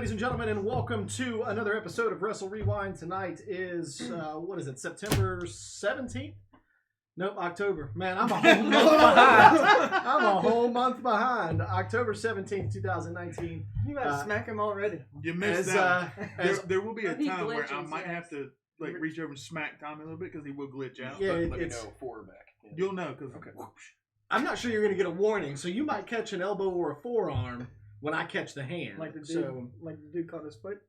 ladies and gentlemen, and welcome to another episode of Wrestle Rewind. Tonight is, September 17th? Nope, October. Man, I'm a whole month behind. I'm a whole month behind. October 17th, 2019. You gotta smack him already. You missed that. There will be a time where I might have to reach over and smack Tommy a little bit because he will glitch out. Yeah, let me know forward back. Yeah. You'll know because I'm not sure you're going to get a warning, so you might catch an elbow or a forearm when I catch the hand. Like the dude caught his foot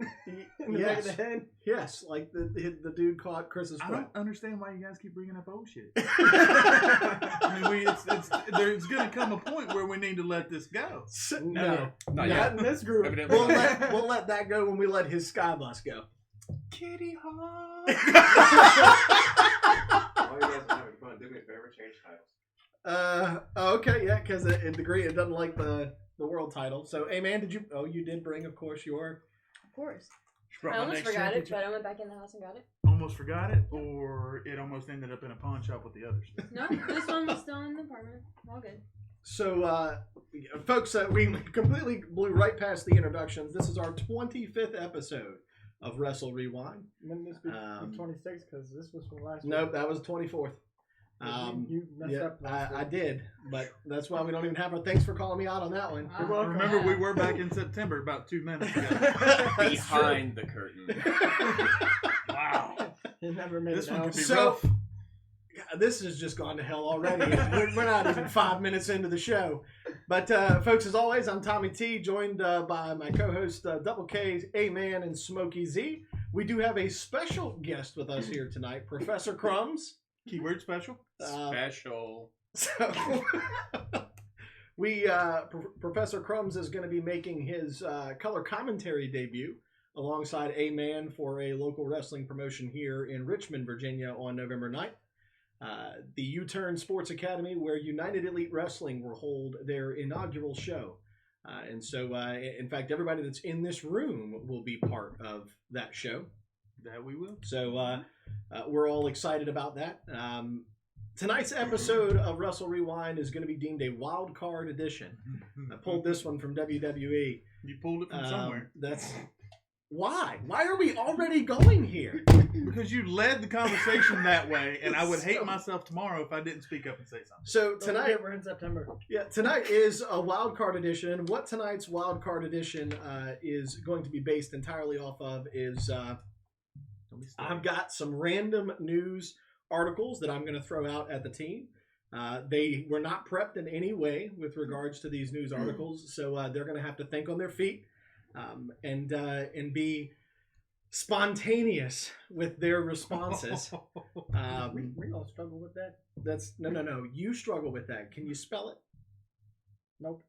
in the yes. back of the head? Yes, like the dude caught Chris's foot. I don't understand why you guys keep bringing up old shit. I mean, there's going to come a point where we need to let this go. No. Not yet in this group. Evidently. We'll let that go when we let his sky bus go. Kitty Hawk. While you guys are having fun, do me a favor, change titles. Okay, yeah, because in degree it doesn't like the world title. So, hey man, you did bring, of course, your... Of course. I almost forgot it, but I went back in the house and got it. Almost forgot it, or it almost ended up in a pawn shop with the others? No, this one was still in the apartment. All good. So, folks, we completely blew right past the introductions. This is our 25th episode of Wrestle Rewind. Wouldn't this be 26? Because this was from last week. Nope, that was 24th. You messed up. I did, but that's why we don't even have a thanks for calling me out on that one. Remember, we were back in September about 2 minutes ago. Behind the curtain. Wow. It never made this it one out. could be So, rough. this has just gone to hell already. We're not even 5 minutes into the show. But, folks, as always, I'm Tommy T, joined by my co-host Double K, A-Man, and Smokey Z. We do have a special guest with us here tonight, Professor Crumbs. Keyword special. Special. So, Professor Crumbs is going to be making his color commentary debut alongside A-Man for a local wrestling promotion here in Richmond, Virginia on November 9th. The U-Turn Sports Academy, where United Elite Wrestling will hold their inaugural show. And so, in fact, everybody that's in this room will be part of that show. That we will. So, we're all excited about that. Tonight's episode of Wrestle Rewind is going to be deemed a wild card edition. I pulled this one from WWE. You pulled it from somewhere. That's why. Why are we already going here? Because you led the conversation that way, and I would hate myself tomorrow if I didn't speak up and say something. So tonight, we're in September. Yeah, tonight is a wild card edition. What tonight's wild card edition is going to be based entirely off of is. I've got some random news articles that I'm going to throw out at the team. They were not prepped in any way with regards to these news articles, so they're going to have to think on their feet and be spontaneous with their responses. We don't struggle with that. That's no. You struggle with that. Can you spell it? Nope.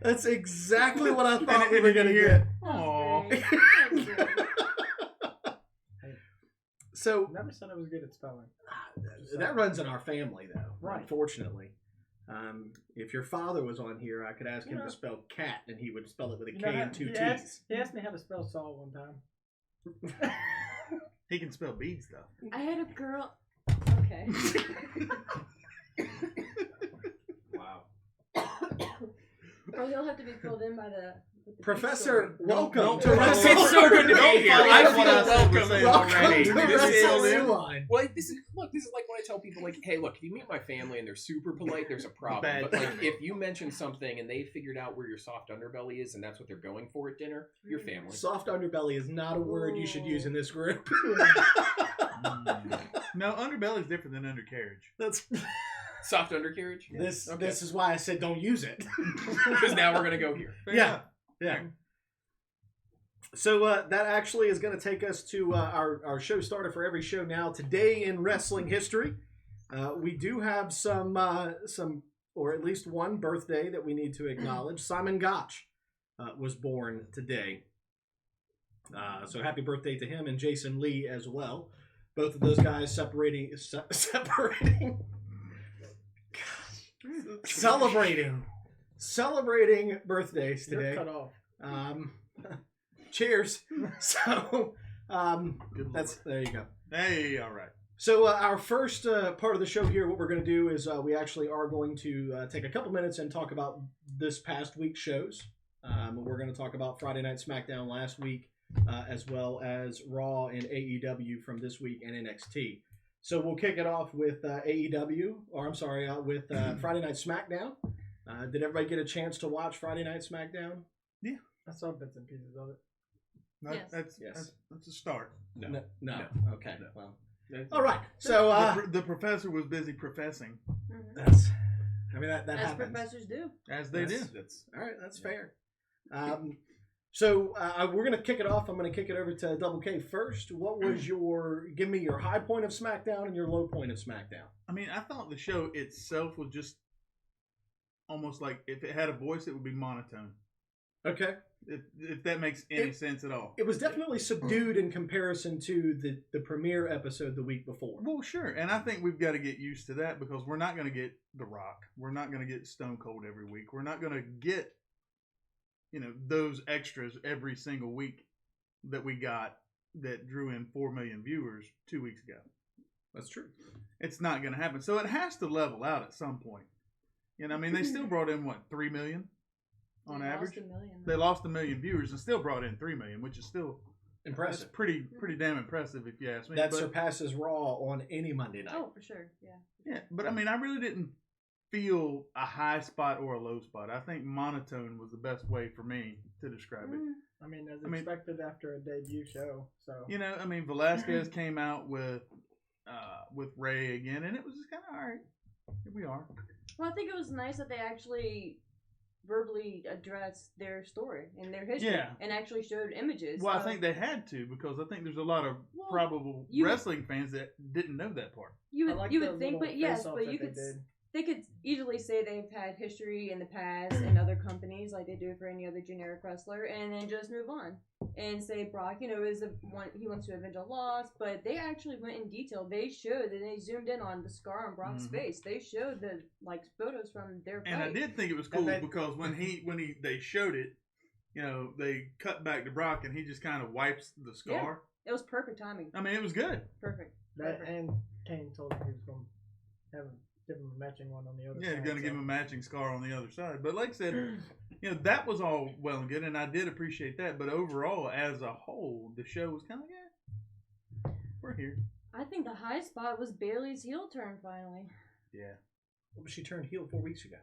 That's exactly what I thought we were going to get. Aww. So Never said I was good at spelling. that runs in our family, though. Right. Unfortunately, if your father was on here, I could ask him to spell cat, and he would spell it with a K and two T's. He asked me how to spell Saul one time. He can spell beads, though. I had a girl. Okay. Wow. Or he'll have to be filled in by the Professor, welcome No, to no, Wrestle. It's so good to be here. I feel welcome already. To This Wrestle is Rewind. well, this is like when I tell people like, hey, look, if you meet my family and they're super polite, there's a problem. Bad But like, timing. if you mention something and they figured out where your soft underbelly is and that's what they're going for at dinner, your family. Soft underbelly is not a word you should use in this group. No, underbelly is different than undercarriage. That's Soft undercarriage. this. Okay. This is why I said don't use it. Because now we're gonna go here. Fair Yeah. enough. Yeah. So that actually is going to take us to our show starter for every show now. Today in wrestling history, we do have some, or at least one birthday that we need to acknowledge. Simon Gotch was born today. So happy birthday to him and Jason Lee as well. Both of those guys separating, celebrating birthdays today. You're cut off. Cheers. So, Good there you go. Hey, all right. So our first part of the show here, what we're going to do is we actually are going to take a couple minutes and talk about this past week's shows. We're going to talk about Friday Night SmackDown last week, as well as Raw and AEW from this week and NXT. So we'll kick it off with AEW, or I'm sorry, with Friday Night SmackDown. Did everybody get a chance to watch Friday Night SmackDown? Yeah. I saw bits and pieces of it. Yes. That's a start. No. Okay. No. Well. All right. So The professor was busy professing, that's. I mean that As happens. professors do. as they do. That's All right. That's fair. So we're gonna kick it off. I'm gonna kick it over to Double K first. What was give me your high point of SmackDown and your low point of SmackDown? I mean, I thought the show itself was just almost like if it had a voice, it would be monotone. Okay. If that makes any sense at all. It was definitely subdued in comparison to the premiere episode the week before. Well, sure, and I think we've got to get used to that because we're not going to get The Rock. We're not going to get Stone Cold every week. We're not going to get, those extras every single week that we got that drew in 4 million viewers 2 weeks ago. That's true. It's not going to happen. So it has to level out at some point. They still brought in, 3 million on average? Lost 1 million. They lost 1 million viewers and still brought in 3 million, which is still Impressive. that's pretty damn impressive if you ask me. That But- surpasses Raw on any Monday night. Oh, for sure. Yeah. Yeah, but I mean, I really didn't feel a high spot or a low spot. I think monotone was the best way for me to describe it. I mean, as expected after a debut show. So Velasquez came out with Ray again, and it was just kind of all right. Here we are. Well, I think it was nice that they actually verbally addressed their story and their history, Yeah. and actually showed images. Well, I think they had to because I think there's a lot of Well, probable you- wrestling fans that didn't know that part. you I would like you the would think, little but yes, face-off but that you they could did. they could easily say they've had history in the past in other companies, like they do for any other generic wrestler, and then just move on and say Brock, is he wants to avenge a loss, but they actually went in detail. They showed and they zoomed in on the scar on Brock's Mhm. face. They showed the photos from their fight. And I did think it was And cool they- because when they showed it, they cut back to Brock and he just kind of wipes the scar. It was perfect timing. I mean, it was good. Perfect. that, Perfect. and Kane told him he was going to give him a matching one on the other Yeah, side. you're going to give him a matching scar on the other side. But like I said, that was all well and good, and I did appreciate that. But overall, as a whole, the show was kind of, we're here. I think the high spot was Bailey's heel turn finally. Yeah. Well, she turned heel 4 weeks ago.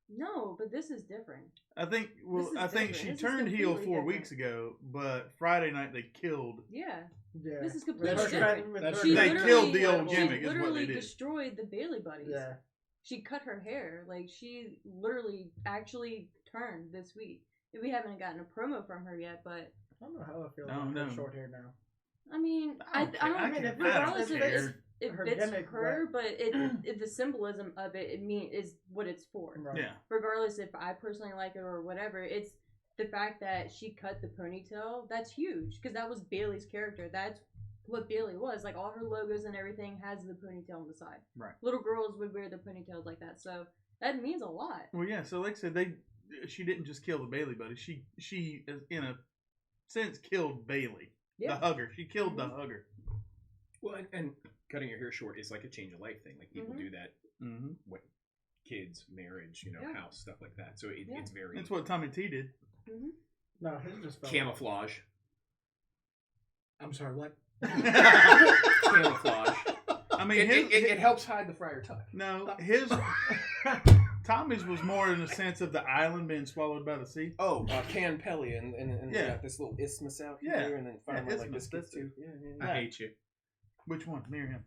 No, but this is different. I think, This is I think different. she This is turned heel completely 4 different. weeks ago, but Friday night they killed. Yeah, Yeah. this is completely That's different. right. That's She right. They literally- killed the old she gimmick is what literally they did. destroyed the Bailey buddies. Yeah. She cut her hair. Like, she literally actually turned this week. We haven't gotten a promo from her yet, but I don't know how I feel No, about no. her short hair now. I mean, I don't care. I mean, can't- regardless I if don't it's, care. it Her fits gimmick, her, but it the symbolism of it is what it's for. Right. Yeah. Regardless if I personally like it or whatever, it's the fact that she cut the ponytail. That's huge because that was Bailey's character. That's what Bailey was. Like, all her logos and everything has the ponytail on the side. Right. Little girls would wear the ponytails like that, so that means a lot. Well, yeah. So, like I said, she didn't just kill the Bailey buddy. She in a sense killed Bailey, Yeah. the hugger. She killed the hugger. well, and cutting your hair short is like a change of life thing. Like people Mhm. do that. Mm-hmm. What kids, marriage, Yeah. house, stuff like that. So Yeah. it's very That's what Tommy T did. No, his just fell. camouflage. I'm sorry, what? Camouflage. I mean, It helps hide the friar tuck. no, his Tommy's was more in the sense of the island being swallowed by the sea. Oh, Can Pelly and Yeah. got this little isthmus out Yeah. here, and then finally like isthmus, this gets that's to. it. Yeah. I hate you. Which one? Me or him?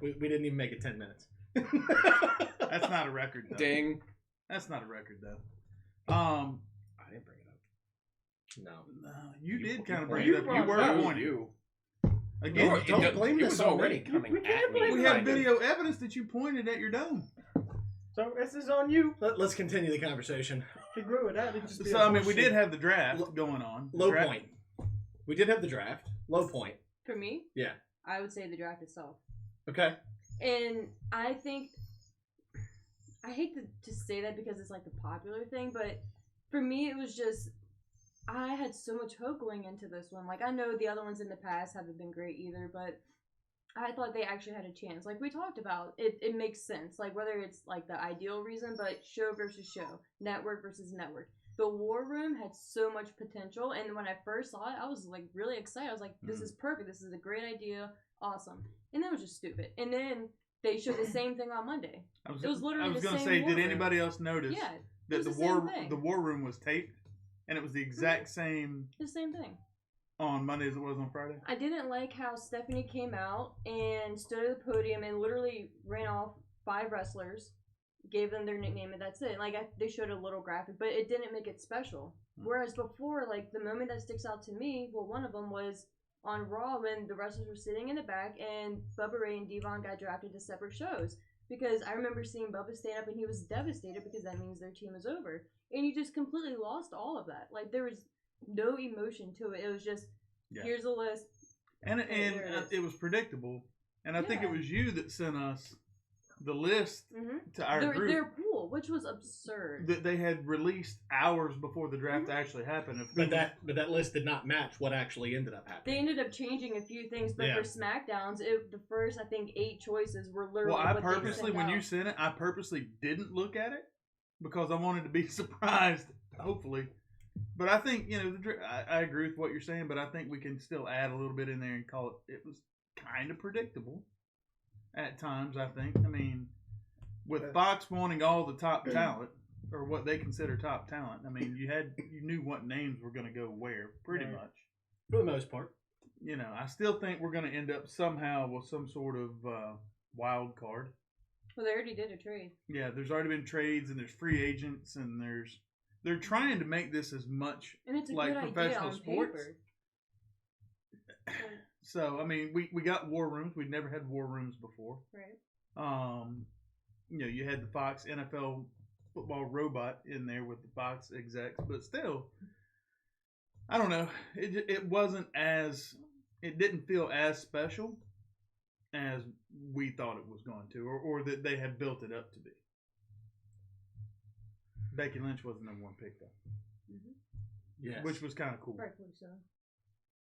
We didn't even make it 10 minutes. That's not a record, though. Ding. That's not a record, though. I didn't bring it up. No. You did kind of bring you it up. You brought were it up. warned. You. Again, No, don't it, blame it this was on already me. coming We can't at me. blame we it have on video evidence that you pointed at your dome. So this is on you. Let's continue the conversation. He grew it out. It'd just be So, a I mean, we horseshoe. did have the draft going on. Low Draft- point. We did have the draft. Low point. For me, Yeah. I would say the draft itself. Okay. And I think, I hate to say that because it's like the popular thing, but for me it was just, I had so much hope going into this one. Like, I know the other ones in the past haven't been great either, but I thought they actually had a chance. Like we talked about, it makes sense. Like whether it's like the ideal reason, but show versus show, network versus network. The War Room had so much potential, and when I first saw it, I was like really excited. I was like, "This is perfect. This is a great idea. Awesome." And then it was just stupid. And then they showed the same thing on Monday. It was literally the same. I was going to say, did War anybody Room. else notice Yeah, that thing. the War Room was taped, and it was the exact same The same thing. on Monday as it was on Friday? I didn't like how Stephanie came out and stood at the podium and literally ran off 5 wrestlers, gave them their nickname, and that's it. Like they showed a little graphic, but it didn't make it special. Whereas before, like the moment that sticks out to me, well, one of them was on Raw when the wrestlers were sitting in the back and Bubba Ray and Devon got drafted to separate shows. Because I remember seeing Bubba stand up and he was devastated because that means their team is over. And you just completely lost all of that. Like there was no emotion to it. It was just, here's a list. And it was predictable. And I think it was you that sent us the list to our group. Their pool, which was absurd. That they had released hours before the draft actually happened. But that list did not match what actually ended up happening. They ended up changing a few things, but for SmackDowns, the first, I think, 8 choices were literally Well, I purposely, when you sent it, I purposely didn't look at it because I wanted to be surprised, hopefully. But I think, I agree with what you're saying, but I think we can still add a little bit in there and call it was kind of predictable at times, I think. I mean, with Fox wanting all the top talent, or what they consider top talent, I mean, you knew what names were going to go where, pretty much. For the most part. I still think we're going to end up somehow with some sort of wild card. Well, they already did a trade. Yeah, there's already been trades, and there's free agents, and they're trying to make this as much and it's a like good professional idea on sports. Paper. So, I mean, we got war rooms. We'd never had war rooms before. Right. You had the Fox NFL football robot in there with the Fox execs, but still, I don't know. It wasn't as, it didn't feel as special as we thought it was going to, or that they had built it up to be. Becky Lynch was the number 1 pick, though. Yes. Which was kind of cool. Rightfully so.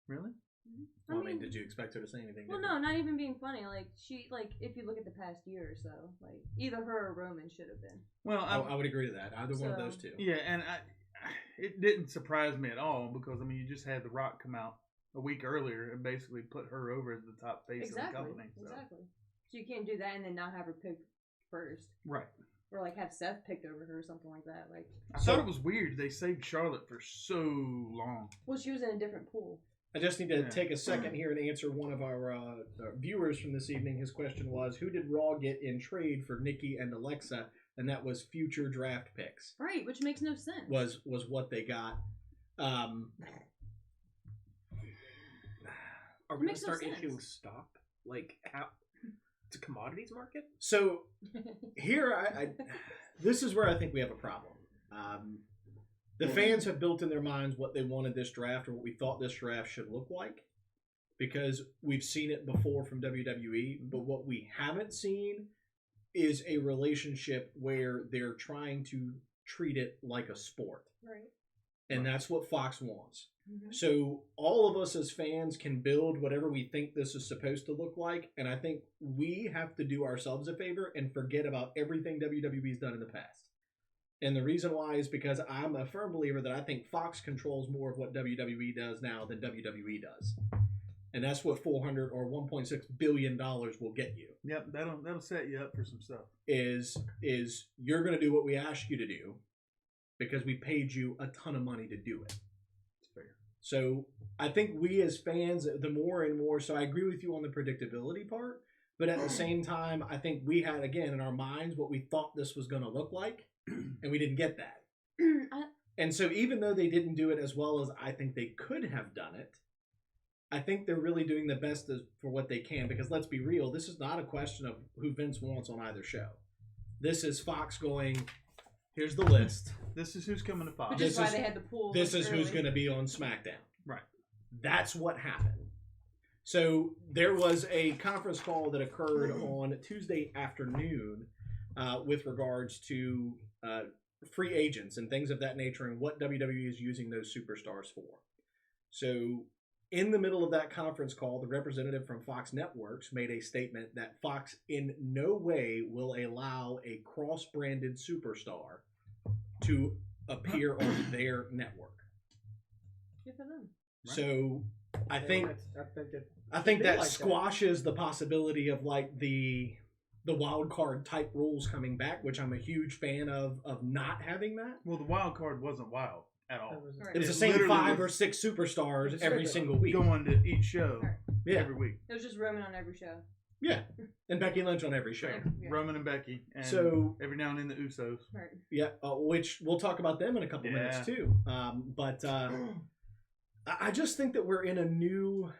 Really? Well, I mean, did you expect her to say anything? Well, no, not even being funny. Like if you look at the past year or so, like either her or Roman should have been. Well, I would agree to that. Either one of those two. Yeah, and it didn't surprise me at all because I mean, you just had The Rock come out a week earlier and basically put her over as the top face of the company. So. Exactly. So you can't do that and then not have her picked first. Right. Or like have Seth picked over her or something like that. Like I thought it was weird they saved Charlotte for so long. Well, she was in a different pool. I just need to take a second here and answer one of our viewers from this evening. His question was, who did Raw get in trade for Nikki and Alexa? And that was future draft picks. Right, which makes no sense. Was what they got. Are we going to start issuing stock? Like, how? It's a commodities market? So, here, this is where I think we have a problem. The fans have built in their minds what they wanted this draft or what we thought this draft should look like because we've seen it before from WWE, but what we haven't seen is a relationship where they're trying to treat it like a sport. Right. And that's what Fox wants. Mm-hmm. So all of us as fans can build whatever we think this is supposed to look like, and I think we have to do ourselves a favor and forget about everything WWE's done in the past. And the reason why is because I'm a firm believer that I think Fox controls more of what WWE does now than WWE does. And that's what $400 or $1.6 billion will get you. Yep, that'll set you up for some stuff. Is you're going to do what we ask you to do because we paid you a ton of money to do it. It's fair. So I think we as fans, the more and more, so I agree with you on the predictability part, but at the same time, I think we had, again, in our minds what we thought this was going to look like. And we didn't get that. And so even though they didn't do it as well as I think they could have done it, I think they're really doing the best for what they can. Because let's be real, this is not a question of who Vince wants on either show. This is Fox going, here's the list. This is who's coming to Fox. Which is why they had the pool. This is who's going to be on SmackDown. Right. That's what happened. So there was a conference call that occurred on Tuesday afternoon with regards to free agents and things of that nature and what WWE is using those superstars for. So in the middle of that conference call, the representative from Fox Networks made a statement that Fox in no way will allow a cross-branded superstar to appear on their network. Good for them. Right. So I think I that like that. squashes the possibility of like the wild card type rules coming back, which I'm a huge fan of not having that. Well, the wild card wasn't wild at all. Right. It was It the same literally 5 was or 6 superstars just every regular. single week. Going to each show Right. Yeah, every week. It was just Roman on every show. yeah, and Becky Lynch on every show. Yeah. Roman and Becky, and So- every now and then the Usos. Right. Yeah, which we'll talk about them in a couple minutes Yeah. too. But I just think that we're in a new.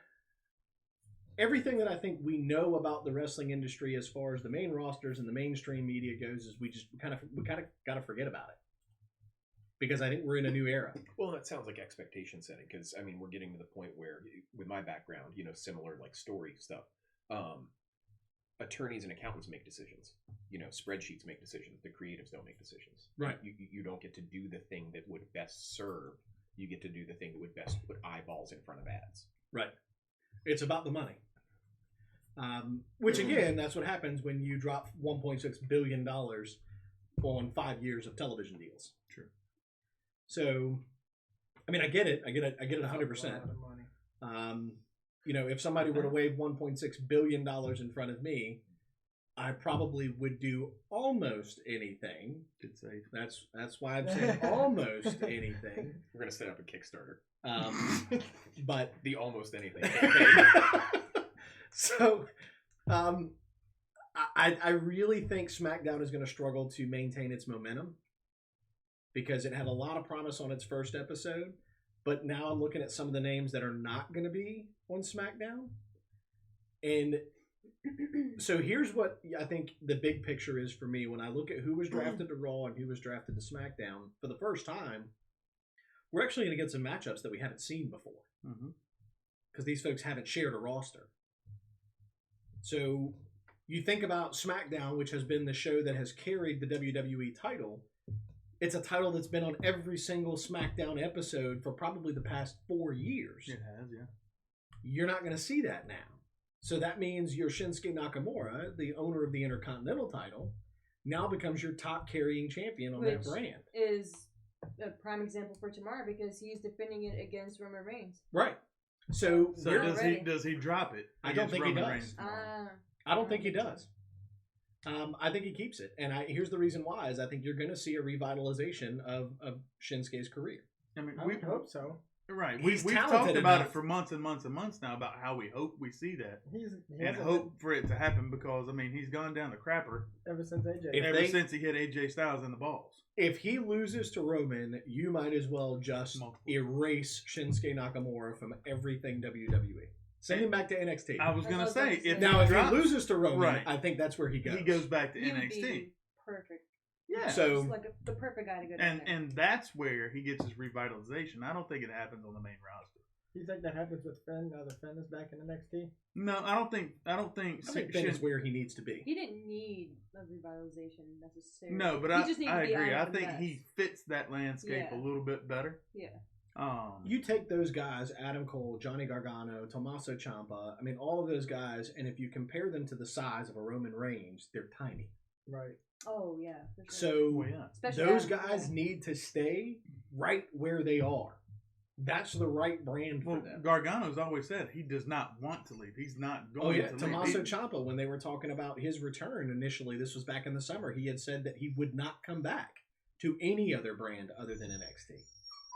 Everything that I think we know about the wrestling industry, as far as the main rosters and the mainstream media goes, is we kind of got to forget about it, because I think we're in a new era. Well, that sounds like expectation setting, because I mean, we're getting to the point where, with my background, you know, similar like story stuff, attorneys and accountants make decisions. You know, spreadsheets make decisions. The creatives don't make decisions. Right. You don't get to do the thing that would best serve. You get to do the thing that would best put eyeballs in front of ads. Right. It's about the money. Which again, that's what happens when you drop $1.6 billion on 5 years of television deals. True. So, I mean, I get it. I get it 100%. A lot of money. You know, if somebody were to wave $1.6 billion in front of me, I probably would do almost anything. Good save. That's why I'm saying almost anything. We're gonna set up a Kickstarter. But The almost anything campaign. so, I really think SmackDown is going to struggle to maintain its momentum, because it had a lot of promise on its first episode, but now I'm looking at some of the names that are not going to be on SmackDown. And so here's what I think the big picture is for me when I look at who was drafted to Raw and who was drafted to SmackDown. For the first time, we're actually going to get some matchups that we haven't seen before, because these folks haven't shared a roster. So you think about SmackDown, which has been the show that has carried the WWE title. It's a title that's been on every single SmackDown episode for probably the past 4 years. It has, yeah. You're not going to see that now. So that means your Shinsuke Nakamura, the owner of the Intercontinental title, now becomes your top carrying champion on that Which brand. Is a prime example for tomorrow, because he's defending it against Roman Reigns. Right. So So we're- does already. he drop it? I don't against think he Roman does. Reigns tomorrow? I don't think he does. I think he keeps it. And here's the reason why, is I think you're going to see a revitalization of Shinsuke's career. I mean, I we would hope so. right. He's We've talented talked about enough. it for months and months and months now about how we hope we see that He and hasn't hope for it to happen, because I mean he's gone down the crapper been ever since AJ. If ever they- since he hit AJ Styles in the balls. If he loses to Roman, you might as well just Multiple. erase Shinsuke Nakamura from everything WWE. Send him back to NXT. I was That's gonna what I was say about to if say. Now, if drops, he loses to Roman, Right. I think that's where he goes. he goes back to He would NXT. be perfect. Yeah. So- Just like the perfect guy to go down there. And that's where he gets his revitalization. I don't think it happens on the main roster. Do you think that happens with Finn now that Finn is back in NXT? No, I don't think. I think Finn is where he needs to be. He didn't need a revitalization necessarily. No, but he just needed I to be agree. I honored think best. he fits that landscape Yeah. a little bit better. Yeah. You take those guys, Adam Cole, Johnny Gargano, Tommaso Ciampa, I mean, all of those guys, and if you compare them to the size of a Roman Reigns, they're tiny. Right. Oh yeah, for sure. So Well, yeah. Especially those Adam Cole. guys need to stay right where they are. That's the right brand for Well, them. Gargano's always said he does not want to leave. He's not Oh going yeah, to Tommaso leave. Ciampa, when they were talking about his return initially, this was back in the summer, he had said that he would not come back to any other brand other than NXT.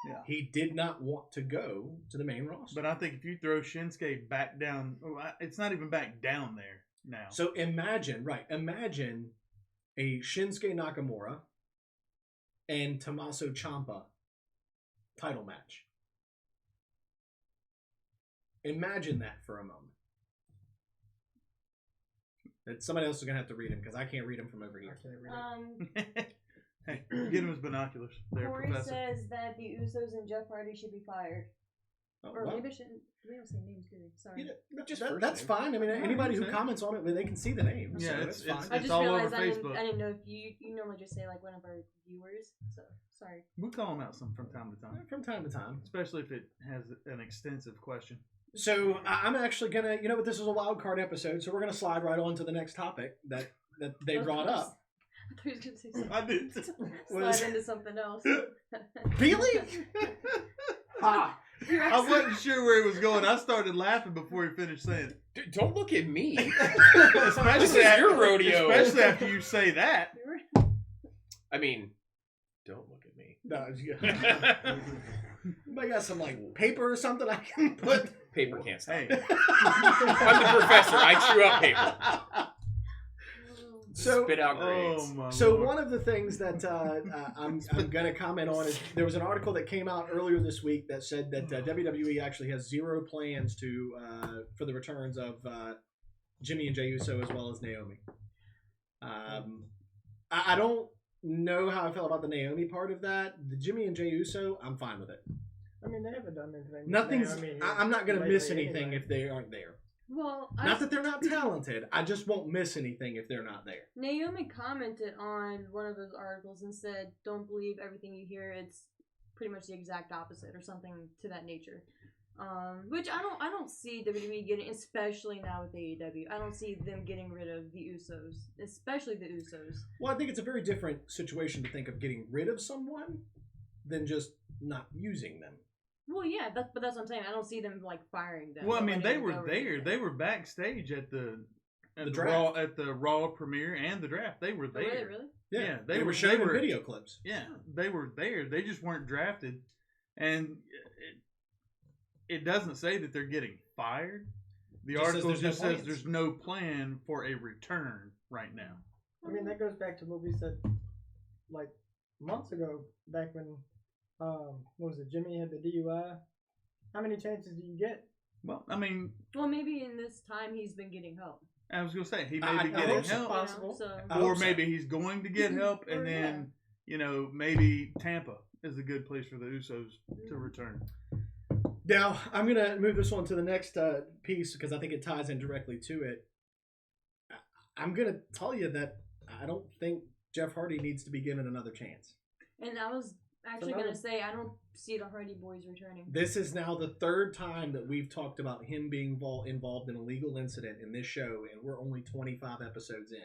Yeah. He did not want to go to the main roster. But I think if you throw Shinsuke back down, it's not even back down there now. So imagine a Shinsuke Nakamura and Tommaso Ciampa title match. Imagine that for a moment. That somebody else is gonna have to read him, because I can't read him from over I here. can't read it. Hey, get him his binoculars. There, Corey Professor. says that the Usos and Jeff Hardy should be fired. Oh, Or well, maybe I shouldn't. We don't say names, do we? Sorry. you know, Just that- first that's name. fine. I mean, No, anybody who it's- comments on it, they can see the names. Yeah, so it's- that's fine. I just all realized over I didn't, Facebook. I didn't know if you normally just say like one of our viewers. So sorry. We call him out some from time to time, From time to time. especially if it has an extensive question. So I'm actually gonna, you know what? This is a wild card episode, so we're gonna slide right on to the next topic that they brought up. I thought you were gonna say something. I did. Slide into something else. Really? Ha! I wasn't sure where he was going. I started laughing before he finished saying it. Dude, don't look at me. Especially This is your rodeo. Especially after you say that. I mean, don't look at me. No, I got some like paper or something I can put. Paper can't stop. Hey, I'm the professor. I chew up paper. So, Spit out grades. oh my so Lord. one of the things that I'm going to comment on is there was an article that came out earlier this week that said that WWE actually has zero plans to for the returns of Jimmy and Jey Uso as well as Naomi. I don't know how I feel about the Naomi part of that. The Jimmy and Jey Uso, I'm fine with it. I mean, they haven't done anything. Nothing's. Naomi I'm not going to miss lately anything anyway. if they aren't there. Well, Not that they're not talented. I just won't miss anything if they're not there. Naomi commented on one of those articles and said, "Don't believe everything you hear. It's pretty much the exact opposite, or something to that nature." Which I don't see WWE getting, especially now with AEW. I don't see them getting rid of the Usos, especially the Usos. Well, I think it's a very different situation to think of getting rid of someone than just not using them. Well, yeah, but that's what I'm saying. I don't see them like firing them. Well, I or mean, letting they them were go or there. anything. They were backstage at the draft. Raw premiere and the draft. They were Oh, there. were they really? Yeah, they were showing video clips. Yeah, they were there. They just weren't drafted, and it doesn't say that they're getting fired. The Just says article there's no just says plans. there's no plan for a return right now. I mean, that goes back to what we said like months ago, back when what was it? Jimmy had the DUI. How many chances do you get? Well, I mean, Well, maybe in this time he's been getting help. I was gonna say he may I be hope getting so. help, Possible. So I or hope so. maybe he's going to get help, and Or, then maybe Tampa is a good place for the Usos to return. Now, I'm going to move this on to the next piece because I think it ties in directly to it. I'm going to tell you that I don't think Jeff Hardy needs to be given another chance. And I was actually going to say, I don't see the Hardy Boys returning. This is now the third time that we've talked about him being involved in a legal incident in this show, and we're only 25 episodes in.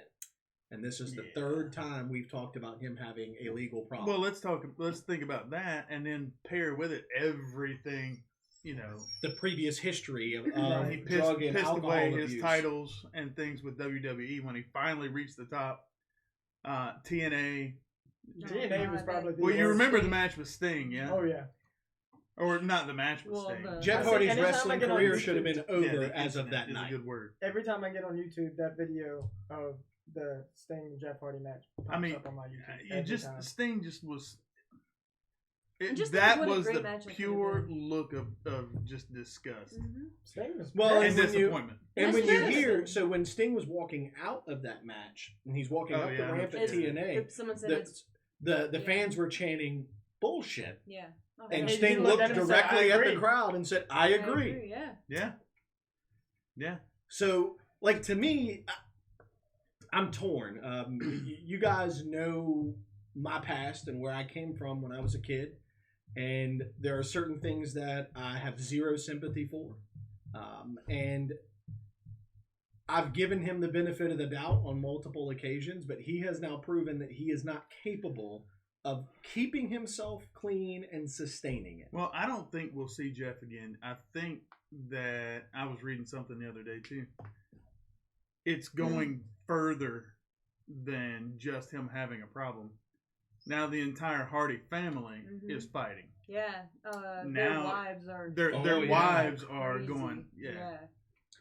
And this is the third time we've talked about him having a legal problem. Well, let's think about that, and then pair with it everything. The previous history of He drug and pissed alcohol away abuse. his titles and things with WWE when he finally reached the top. TNA. TNA was probably the Well, you worst. remember the match with Sting, yeah? Oh yeah. Or not the match with Well, Sting. the- Jeff I see Hardy's anytime I wrestling get on career YouTube- should have been Yeah, over the as of that incident is night. a good word. Every time I get on YouTube, that video of the Sting and Jeff Hardy match pops I mean, up on my YouTube. you every just time. Sting just was. And just That think what a was great the match it could've pure been. look of just disgust Sting was Well, and when you- disappointment. And That's when you true. hear, so when Sting was walking out of that match, and he's walking Oh, up yeah, the ramp at It's- TNA, Someone said the it's the yeah. fans were chanting bullshit, yeah. Oh, and yeah. Sting he looked looked at him and said, directly "I at the agree." crowd and said, "I agree." Yeah. Yeah. So, like, to me, I'm torn. You guys know my past and where I came from when I was a kid, and there are certain things that I have zero sympathy for, and I've given him the benefit of the doubt on multiple occasions, but he has now proven that he is not capable of keeping himself clean and sustaining it. Well, I don't think we'll see Jeff again. I think that I was reading something the other day too. It's going further than just him having a problem. Now the entire Hardy family is fighting. Yeah. Their Now, wives are. Their yeah. wives are crazy. going. Yeah.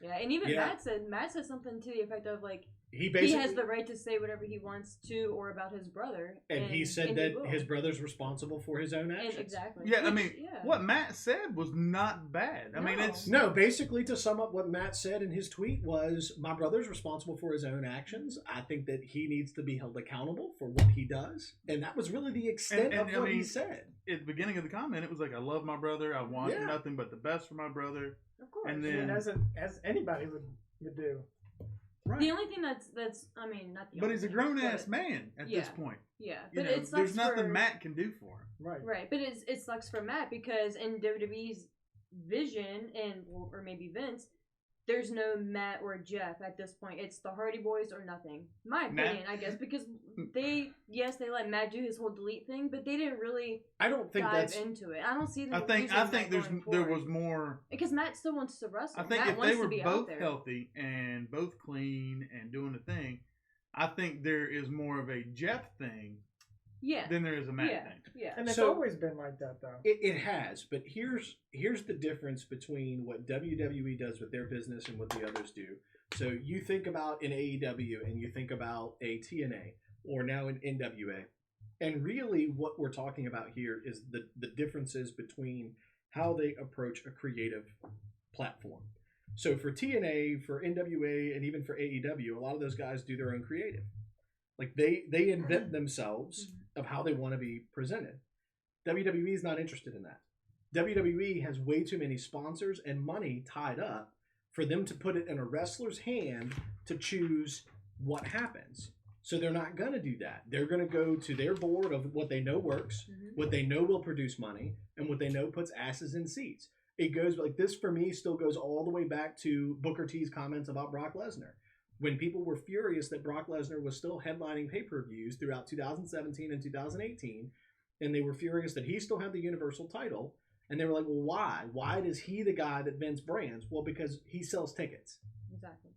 And even Yeah. Matt said something to the effect of like He he basically has the right to say whatever he wants to or about his brother, and he said and that will. his brother's responsible for his own actions. Exactly. Yeah, I Which, mean, what Matt said was not bad. I mean, No. it's No, basically, to sum up what Matt said in his tweet was, my brother's responsible for his own actions. I think that he needs to be held accountable for what he does. And that was really the extent And- of I what he mean, said. at the beginning of the comment. It was like, I love my brother. I want Yeah. nothing but the best for my brother. Of course. And I mean, then, as anybody would do. right. The only thing that's I mean not the But only he's a thing, grown ass but- man at this Yeah. point. Yeah, You but know, it sucks there's nothing for, Matt can do for him. Right. Right, but it sucks for Matt because in WWE's vision and or maybe Vince, there's no Matt or Jeff at this point. It's the Hardy Boys or nothing. My opinion, I guess, because they let Matt do his whole delete thing, but they didn't really I don't think dive that's into it. I don't see them. I think there was more. Because Matt still wants to wrestle. I think Matt if wants they were to be both out there. healthy and both clean and doing the thing, I think there is more of a Jeff thing Yeah. than there is a Matt Yeah. thing. Yeah. And it's So- always been like that, though. it has, but here's the difference between what WWE does with their business and what the others do. So you think about an AEW and you think about a TNA or now an NWA, and really what we're talking about here is the differences between how they approach a creative platform. So for TNA, for NWA, and even for AEW, a lot of those guys do their own creative. Like they invent themselves of how they want to be presented. WWE is not interested in that. WWE has way too many sponsors and money tied up for them to put it in a wrestler's hand to choose what happens. So they're not going to do that. They're going to go to their board of what they know works, what they know will produce money, and what they know puts asses in seats. It goes like this for me still goes all the way back to Booker T's comments about Brock Lesnar. When people were furious that Brock Lesnar was still headlining pay-per-views throughout 2017 and 2018, and they were furious that he still had the Universal title, and they were like, well, why? Why is he the guy that Vince brands? Well, because he sells tickets. Exactly.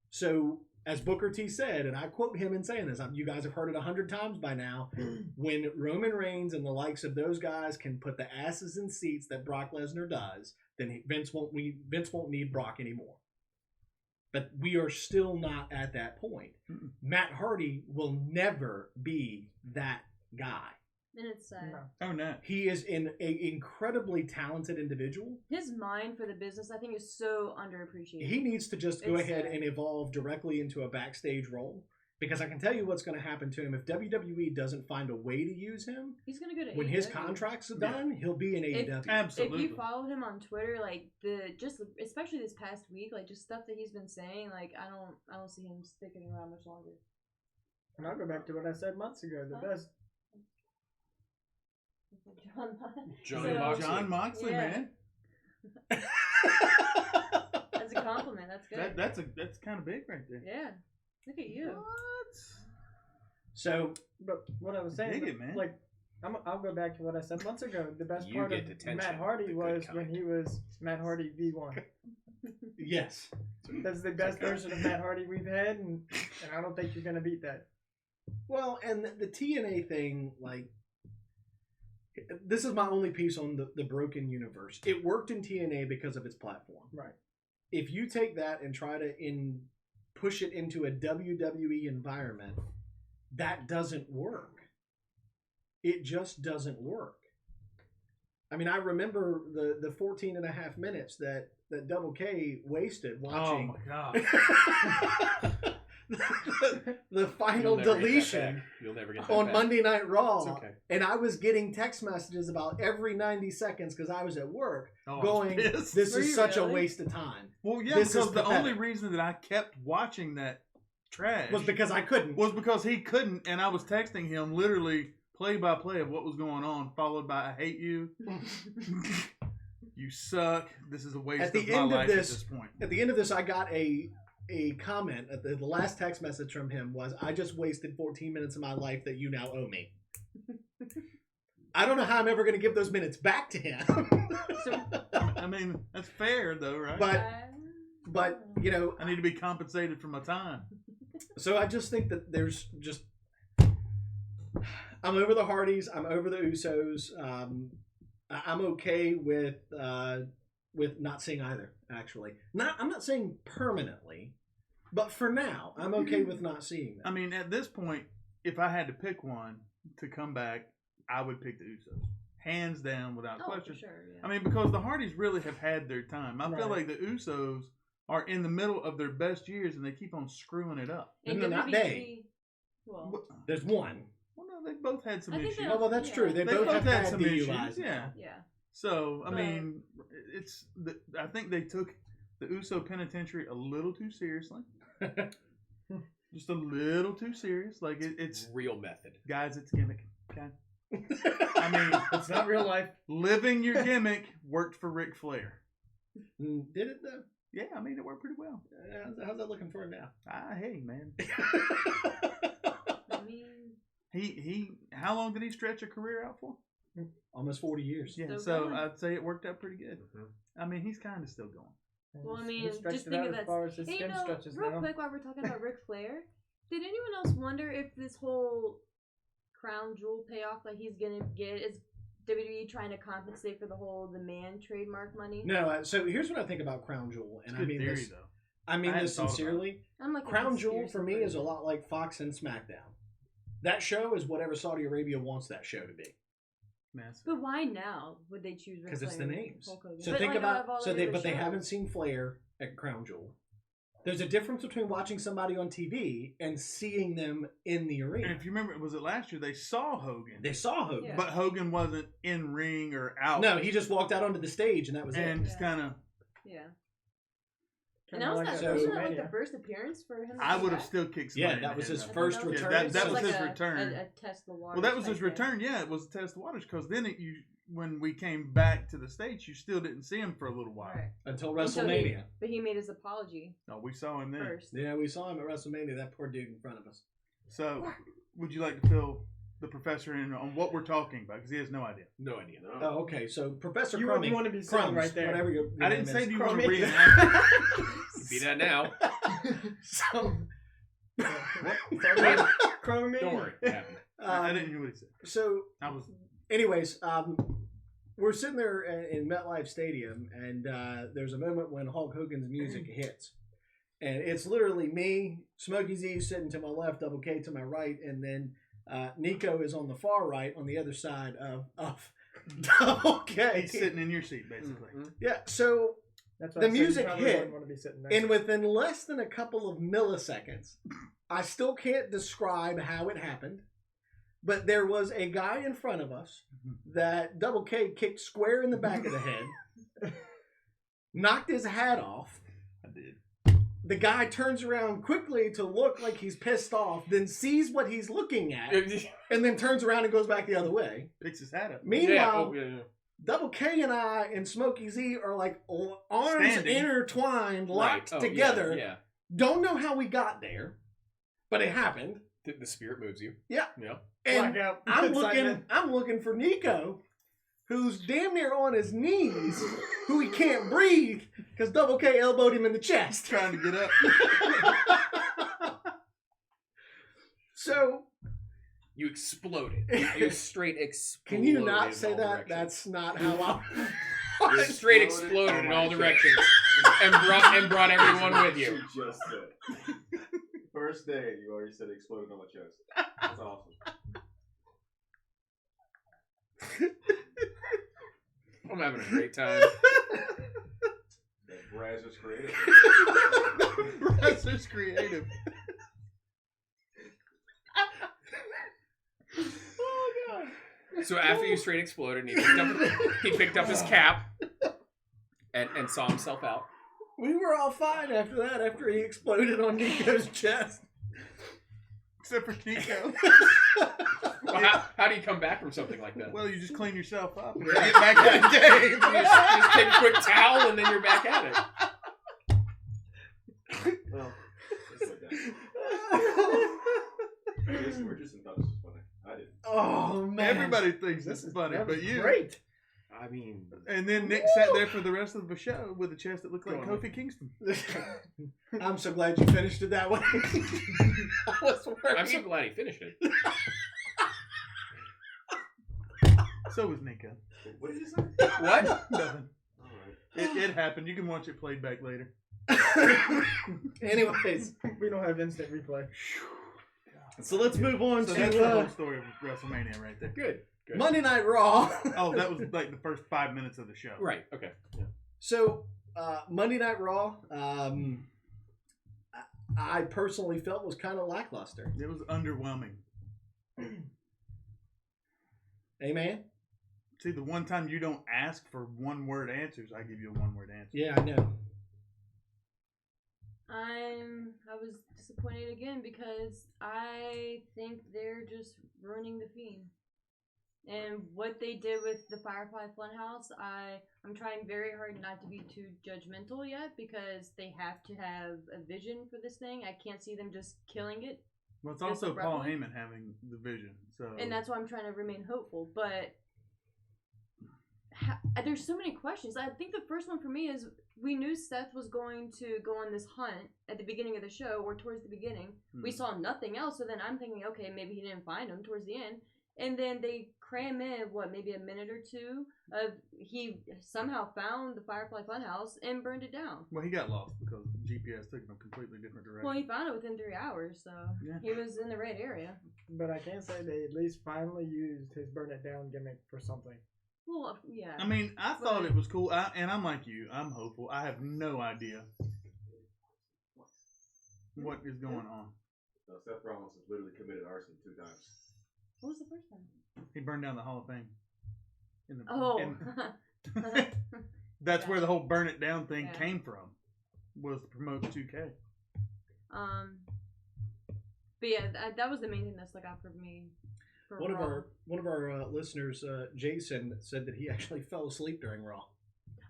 So, as Booker T said, and I quote him in saying this, you guys have heard it 100 times by now, when Roman Reigns and the likes of those guys can put the asses in seats that Brock Lesnar does, then Vince won't need Brock anymore. But we are still not at that point. Matt Hardy will never be that guy. And it's sad. No. Oh no. He is an incredibly talented individual. His mind for the business, I think, is so underappreciated. He needs to just go It's ahead sad. and evolve directly into a backstage role. Because I can tell you what's going to happen to him. If WWE doesn't find a way to use him, He's gonna go to when AEW. his contract's done, he'll be in AEW. Absolutely. If you follow him on Twitter, like especially this past week, like just stuff that he's been saying, like I don't see him sticking around much longer. And I'll go back to what I said months ago. The best. John Moxley, yeah. man. That's a compliment. That's good. That's kind of big right there. Yeah. Look at you. What? So, But what I was saying, Dig it, man. like, I'll go back to what I said months ago. The best You part get of detention, Matt Hardy the good was kind. when he was Matt Hardy V1. yes. That's the best version of Matt Hardy we've had, and I don't think you're going to beat that. Well, and the TNA thing, like, this is my only piece on the broken universe. It worked in TNA because of its platform. Right. If you take that and try to push it into a WWE environment, that doesn't work. It just doesn't work. I mean, I remember the 14 and a half minutes that Double K wasted watching. Oh my god. the final You'll never get that deletion back. You'll never get that on back. Monday Night Raw. It's okay. And I was getting text messages about every 90 seconds because I was at work Oh, I was going, pissed. this Were is you such a really? waste of time. Well, yeah, This is because the pathetic. only reason that I kept watching that trash Was because I couldn't. was because he couldn't, and I was texting him literally play by play of what was going on, followed by "I hate you, you suck. This is a waste At the of my end of life this- at this point." At the end of this, I got a comment. At the last text message from him was, I just wasted 14 minutes of my life that you now owe me. I don't know how I'm ever going to give those minutes back to him. So, I mean, that's fair though, right? But you know, I need to be compensated for my time. so I just think that there's just, I'm over the Hardys. I'm over the Usos. I'm okay with not seeing either. Actually, I'm not saying permanently, but for now, I'm okay with not seeing them. I mean, at this point, if I had to pick one to come back, I would pick the Usos, hands down, without oh, question. for sure, yeah. I mean, because the Hardys really have had their time. I feel Right. like the Usos are in the middle of their best years, and they keep on screwing it up. And they're not WWE they. Well, There's one. Well, no, they both had some I think issues. they Oh, well, that's Yeah. true. They They both both have had had some DUIs. issues, yeah. yeah. So, I But- mean, I think they took the Uso penitentiary a little too seriously. Just a little too serious. Like, it's, Real method. guys, it's gimmick. Okay? I mean, It's not real life. living your gimmick worked for Ric Flair. Did it though? Yeah, I mean, it worked pretty well. How's that looking for him now? Hey, man. I mean, He. How long did he stretch a career out for? Almost 40 years. Yeah, Still so going. I'd say it worked out pretty good. Mhm. I mean, he's kind of still going. well, I He mean, stretched just it think out of as that. far as his Hey, skin stretches real now. quick, while we're talking about Ric Flair, did anyone else wonder if this whole crown jewel payoff that he's gonna get is WWE trying to compensate for the man trademark money? No, so here's what I think about Crown Jewel, and It's good I mean theory, this. though. I mean I hadn't this thought about it. sincerely. I'm like a Crown Jewel conspiracy for me is a person. lot like Fox and SmackDown. That show is whatever Saudi Arabia wants that show to be. Massive. But why now would they choose? Because it's the Ric Flair and names. Hulk Hogan? So But, think like, out of about all so the they other but they shows- haven't seen Flair at Crown Jewel. There's a difference between watching somebody on TV and seeing them in the And arena. if you remember, was it last year they saw Hogan? They saw Hogan. Yeah. But Hogan wasn't in ring or out. No, he just walked out onto the stage and that was and it. just kind of, Yeah. Kinda And that was like that. So- Wasn't that like WrestleMania. the first appearance for him? to I come would have back? still kicked Yeah, somebody. that in was the his head, first though. return. Yeah, that Just was like his a- return. A test the water. Well, that was his return. Yeah, it was a test of waters because then when we came back to the States, you still didn't see him for a little while. Right. Until Until WrestleMania. But he made his apology No, we saw him then. first. Yeah, we saw him at WrestleMania, that poor dude in front of us. So, would you like to fill the professor in on what we're talking about? Because he has no idea. No idea. No. Oh, okay. So Professor You Crummy. want to be sitting Crumbs, right there. Whatever your I name didn't say is. do you want to Crummy. reenact. Be that now. So, Chrome me. Don't worry. It happened. I didn't hear what he said. So, I was. anyways, we're sitting there in MetLife Stadium, and there's a moment when Hulk Hogan's music hits. And it's literally me, Smokey Z sitting to my left, Double K to my right, and then Nico is on the far right on the other side of Double K. He's sitting in your seat, basically. Mhm. Yeah, so, That's why The I said you music probably hit, wouldn't want to be sitting there. and within less than a couple of milliseconds, I still can't describe how it happened, but there was a guy in front of us that Double K kicked square in the back of the head, knocked his hat off. I did. The guy turns around quickly to look like he's pissed off, then sees what he's looking at, and then turns around and goes back the other way. Picks his hat up. Meanwhile, Yeah, oh, yeah. Double K and I and Smokey Z are like arms Standing. intertwined, locked Right. Oh, together. Yeah. Don't know how we got there, but it happened. The spirit moves you. Yeah. Yeah. And Blackout. I'm looking for Nico, who's damn near on his knees, who he can't breathe because Double K elbowed him in the chest. Trying to get up. So You exploded. You straight exploded. can you not in say all that? directions. That's not how You I. straight exploded in all directions and brought everyone with you. Just said. First day, you already said exploded on my chest. That's awesome. I'm having a great time. That Braz is creative. Brazos creative. Oh god. So after you straight exploded, and he picked up his cap and saw himself out. We were all fine after that, after he exploded on Nico's chest. Except for Nico. Well, how do you come back from something like that? Well, you just clean yourself up and get back in the game. You just take a quick towel and then you're back at it. Well, just like that. We're just thought this was funny. I didn't. Oh man. Everybody thinks this is funny, That but was you. great. I mean, And then Nick sat there for the rest of the show with a chest that looked like Go on. Kofi Kingston. I'm so glad you finished it that way. I'm so glad he finished it. So was Nico. What did you say? What? Nothing. Alright. It happened. You can watch it played back later. Anyways, We don't have instant replay. so let's move on So that's to the whole story of WrestleMania right there. Good. Good. Monday Night Raw. Oh, that was like the first 5 minutes of the show. Right. Okay. Yeah. So, Monday Night Raw, I personally felt was kind of lackluster. It was underwhelming. Amen? See, the one time you don't ask for one-word answers, I give you a one-word answer. Yeah, I know. I was disappointed again because I think they're just ruining the Fiend. And what they did with the Firefly Funhouse, I'm trying very hard not to be too judgmental yet because they have to have a vision for this thing. I can't see them just killing it. Well, it's Just also Paul abruptly. Heyman having the vision. So And that's why I'm trying to remain hopeful. But there's so many questions. I think the first one for me is we knew Seth was going to go on this hunt at the beginning of the show or towards the beginning. We saw nothing else. So then I'm thinking, okay, maybe he didn't find him towards the end. And then they cram in, maybe a minute or two of he somehow found the Firefly Funhouse and burned it down. Well, he got lost because GPS took him a completely different direction. Well, he found it within 3 hours, so he was in the right area. But I can say they at least finally used his burn it down gimmick for something. Well, yeah. I mean, I thought it was cool, and I'm like you. I'm hopeful. I have no idea what is going on. Seth Rollins has literally committed arson 2 times. What was the first time? He burned down the Hall of Fame. That's where the whole burn it down thing came from. Was to promote 2K. But yeah, that was the main thing that stuck out for me. One of our listeners, Jason, said that he actually fell asleep during Raw.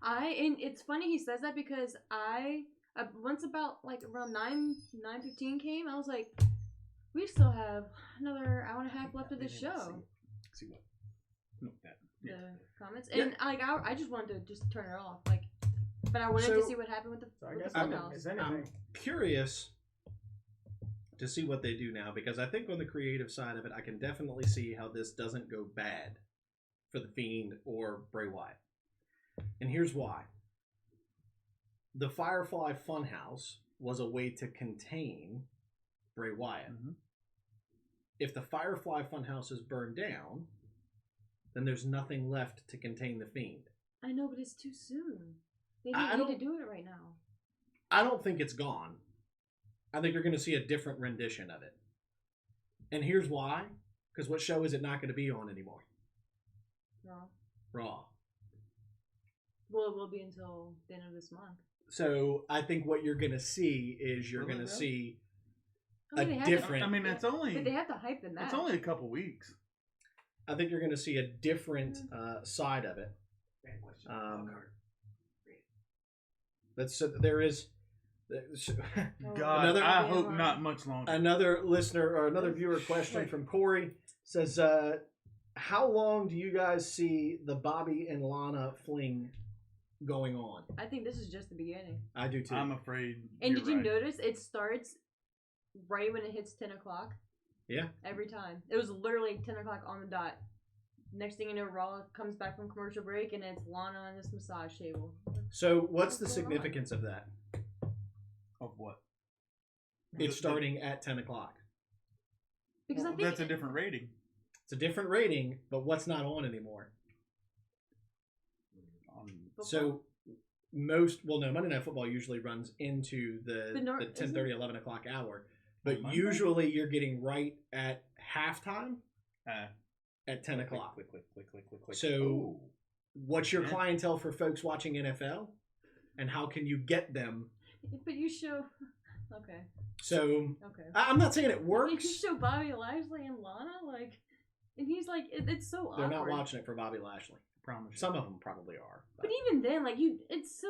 And it's funny he says that because once about like around 9:15 came, I was like, we still have another hour and a half left of this show. See what? The comments, and like I just wanted to just turn it off, like, but I wanted to see what happened with the. So I guess I'm curious to see what they do now because I think on the creative side of it, I can definitely see how this doesn't go bad for the Fiend or Bray Wyatt, and here's why. The Firefly Funhouse was a way to contain Bray Wyatt. Mm-hmm. If the Firefly Funhouse is burned down, then there's nothing left to contain the Fiend. I know, but it's too soon. They need to do it right now. I don't think it's gone. I think you're going to see a different rendition of it. And here's why. Because what show is it not going to be on anymore? Raw. Well, it will be until the end of this month. So I think what you're going to see is you're going to see different... I mean, it's only... But they have to hype the match. It's only a couple weeks. I think you're going to see a different side of it. There is... God, I hope not much longer. Another listener or another viewer question from Corey says, how long do you guys see the Bobby and Lana fling going on? I think this is just the beginning. I do too. I'm afraid. And did you notice it starts right when it hits 10 o'clock? Yeah. Every time. It was literally 10 o'clock on the dot. Next thing you know, Raw comes back from commercial break and it's Lana on this massage table. So what's the significance of that? Of what? It's starting at 10 o'clock. Because I think that's a different rating. It's a different rating, but what's not on anymore? So Monday Night Football usually runs into the 10:30, 11 o'clock hour. But usually you're getting right at halftime at 10 o'clock. Click. So what's your clientele for folks watching NFL? And how can you get them? But you show... Okay. So okay. I'm not saying it works. You show Bobby Lashley and Lana, like... And he's like, it's so They're awkward. not watching it for Bobby Lashley. Promise. Some of them probably are. But even then, like, it's so...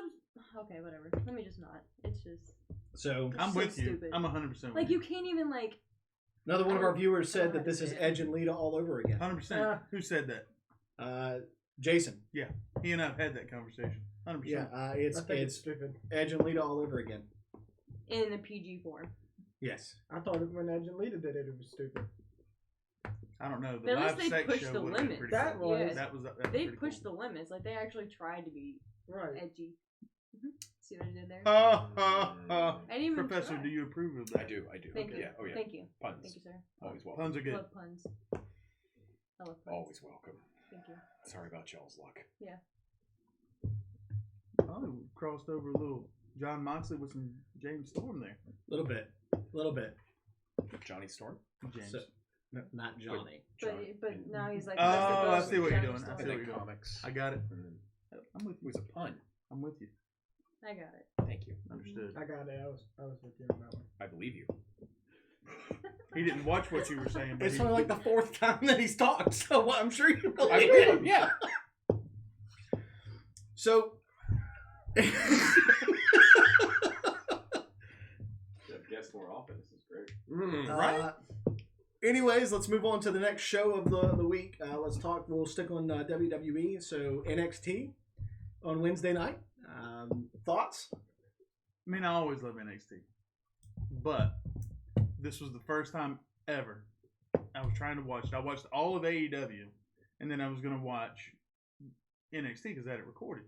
Okay, whatever. Let me just not. It's just... So I'm with you. Stupid. I'm 100% with you. Like, you can't even, like... Another one of our viewers said that this is Edge and Lita all over again. 100%. Who said that? Jason. Yeah. He and I have had that conversation. 100%. Yeah, it's stupid. Edge and Lita all over again. In the PG form. Yes. I thought when Edge and Lita did it, it was stupid. I don't know. The But at live least they sex pushed show the was limits. pretty That cool. was. That was They pretty pushed cool. the limits. Like, they actually tried to be edgy. See what I did there? I didn't even Professor, try. do you approve of that? I do. Thank you. Yeah. Oh yeah. Thank you. Puns. Thank you, sir. Always welcome. Puns are good. Love puns. I love puns. Always welcome. Thank you. Sorry about y'all's luck. Yeah. Oh, we crossed over a little John Moxley with some James Storm there. A little bit. Johnny Storm. James. So, no, not Johnny. But now he's like... Oh, I see what you're Johnny doing. I Storm. see what you're doing. Comics. I got it. I'm with you. It was a pun. I'm with you. I got it. Thank you. Understood. I got it. I was with you on that one. I believe you. He didn't watch what you were saying. But It's he only like the fourth time that he's talked, so I'm sure you believe I believe it. him, yeah. So, Guess more often. This is great. Right? Anyways, let's move on to the next show of the week. Let's talk. We'll stick on WWE. So NXT on Wednesday night. Thoughts? I mean, I always love NXT, but this was the first time ever I was trying to watch it. I watched all of AEW, and then I was going to watch NXT because I had it recorded.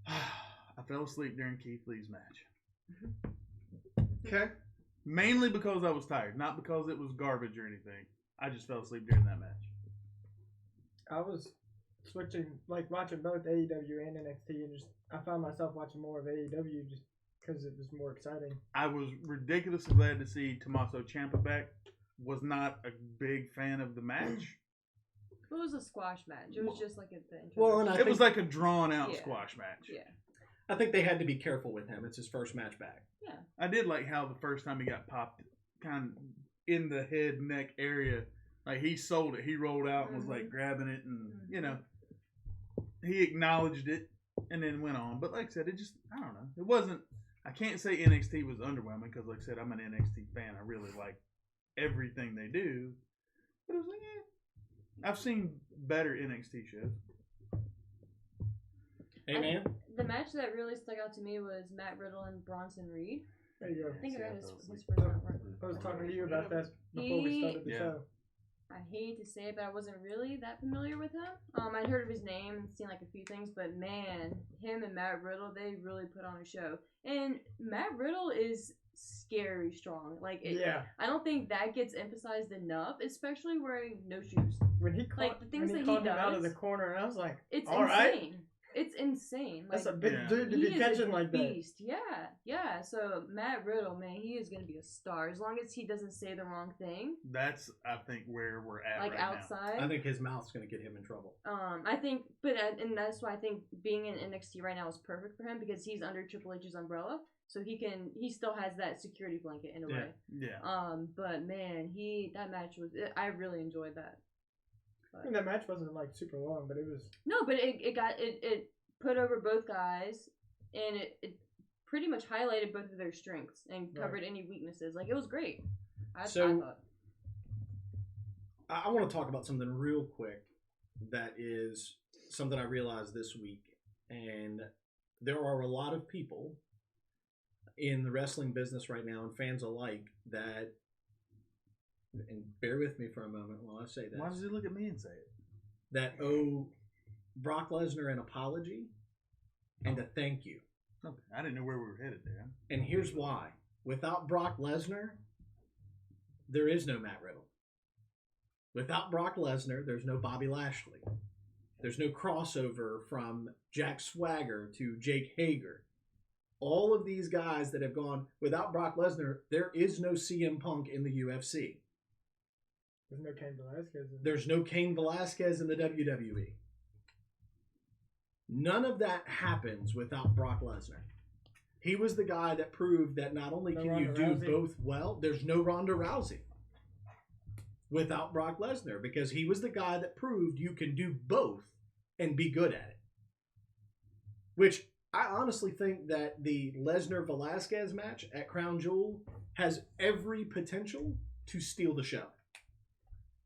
I fell asleep during Keith Lee's match. Okay. Mainly because I was tired, not because it was garbage or anything. I just fell asleep during that match. I was switching, like watching both AEW and NXT, and just I found myself watching more of AEW just because it was more exciting. I was ridiculously glad to see Tommaso Ciampa back. Was not a big fan of the match. It was a squash match. It was just like a thing. Well, and It was like a drawn-out Yeah. squash match. Yeah. I think they had to be careful with him. It's his first match back. Yeah. I did like how the first time he got popped kind of in the head, neck area, like he sold it. He rolled out and was like grabbing it and, you know, he acknowledged it and then went on. But like I said, it just, I don't know. It wasn't, I can't say NXT was underwhelming because like I said, I'm an NXT fan. I really like everything they do. But it was like, I've seen better NXT shows. Hey, man. The match that really stuck out to me was Matt Riddle and Bronson Reed. There you go. I think I got his first I round right. was talking to you about that before we started the Yeah. show. I hate to say it, but I wasn't really that familiar with him. I'd heard of his name and seen like a few things, but man, him and Matt Riddle, they really put on a show. And Matt Riddle is scary strong. Like, Yeah. I don't think that gets emphasized enough, especially wearing no shoes. When he caught, the things when he that he caught him out of does, the corner, and I was like, It's all right. insane. It's insane. That's Like, a big Yeah. dude to he be is catching a like that. beast. Yeah. So Matt Riddle, man, he is gonna be a star as long as he doesn't say the wrong thing, That's, I think, where we're at like right now. outside. I think his mouth's going to get him in trouble. I think, and that's why I think being in NXT right now is perfect for him because he's under Triple H's umbrella, so he still has that security blanket in a way. Yeah. But man, that match I really enjoyed that. I mean, that match wasn't like super long, but it was. No, but it put over both guys, and it pretty much highlighted both of their strengths and covered any weaknesses. Like, it was great. I thought. I want to talk about something real quick that is something I realized this week. And there are a lot of people in the wrestling business right now and fans alike that, and bear with me for a moment while I say this. Why does he look at me and say it? That owe Brock Lesnar an apology and a thank you. Okay. I didn't know where we were headed there. And here's why. Without Brock Lesnar, there is no Matt Riddle. Without Brock Lesnar, there's no Bobby Lashley. There's no crossover from Jack Swagger to Jake Hager. All of these guys that have gone, without Brock Lesnar, there is no CM Punk in the UFC. There's no Cain Velasquez. There's no Cain Velasquez in the WWE. None of that happens without Brock Lesnar. He was the guy that proved that not only can you do both well, there's no Ronda Rousey without Brock Lesnar, because he was the guy that proved you can do both and be good at it. Which I honestly think that the Lesnar-Velasquez match at Crown Jewel has every potential to steal the show.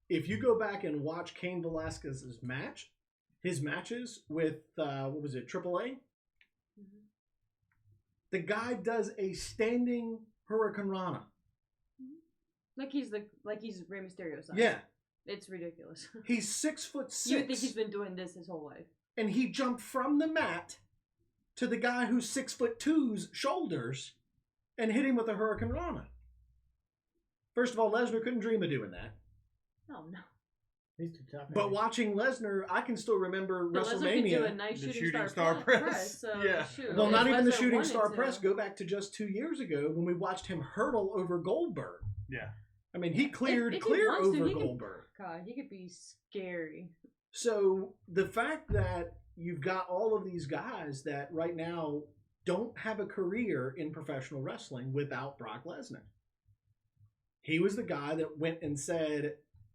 If you go back and watch Cain Velasquez's match, his matches with, AAA? The guy does a standing Hurricane Rana. Like he's Rey Mysterio size. Yeah. It's ridiculous. He's 6'6". You would think he's been doing this his whole life. And he jumped from the mat to the guy who's 6'2"'s shoulders and hit him with a Hurricane Rana. First of all, Lesnar couldn't dream of doing that. Oh, no. He's too tough. But watching Lesnar, I can still remember But Lesnar could do a WrestleMania. nice The shooting star press. So Yeah. shoot, Well, if not even the Lesnar shooting wanted star to- press. Go back to just 2 years ago when we watched him hurdle over Goldberg. Yeah. I mean, he cleared if he clear wants to, over he could- Goldberg. God, he could be scary. So the fact that you've got all of these guys that right now don't have a career in professional wrestling without Brock Lesnar. He was the guy that went and said,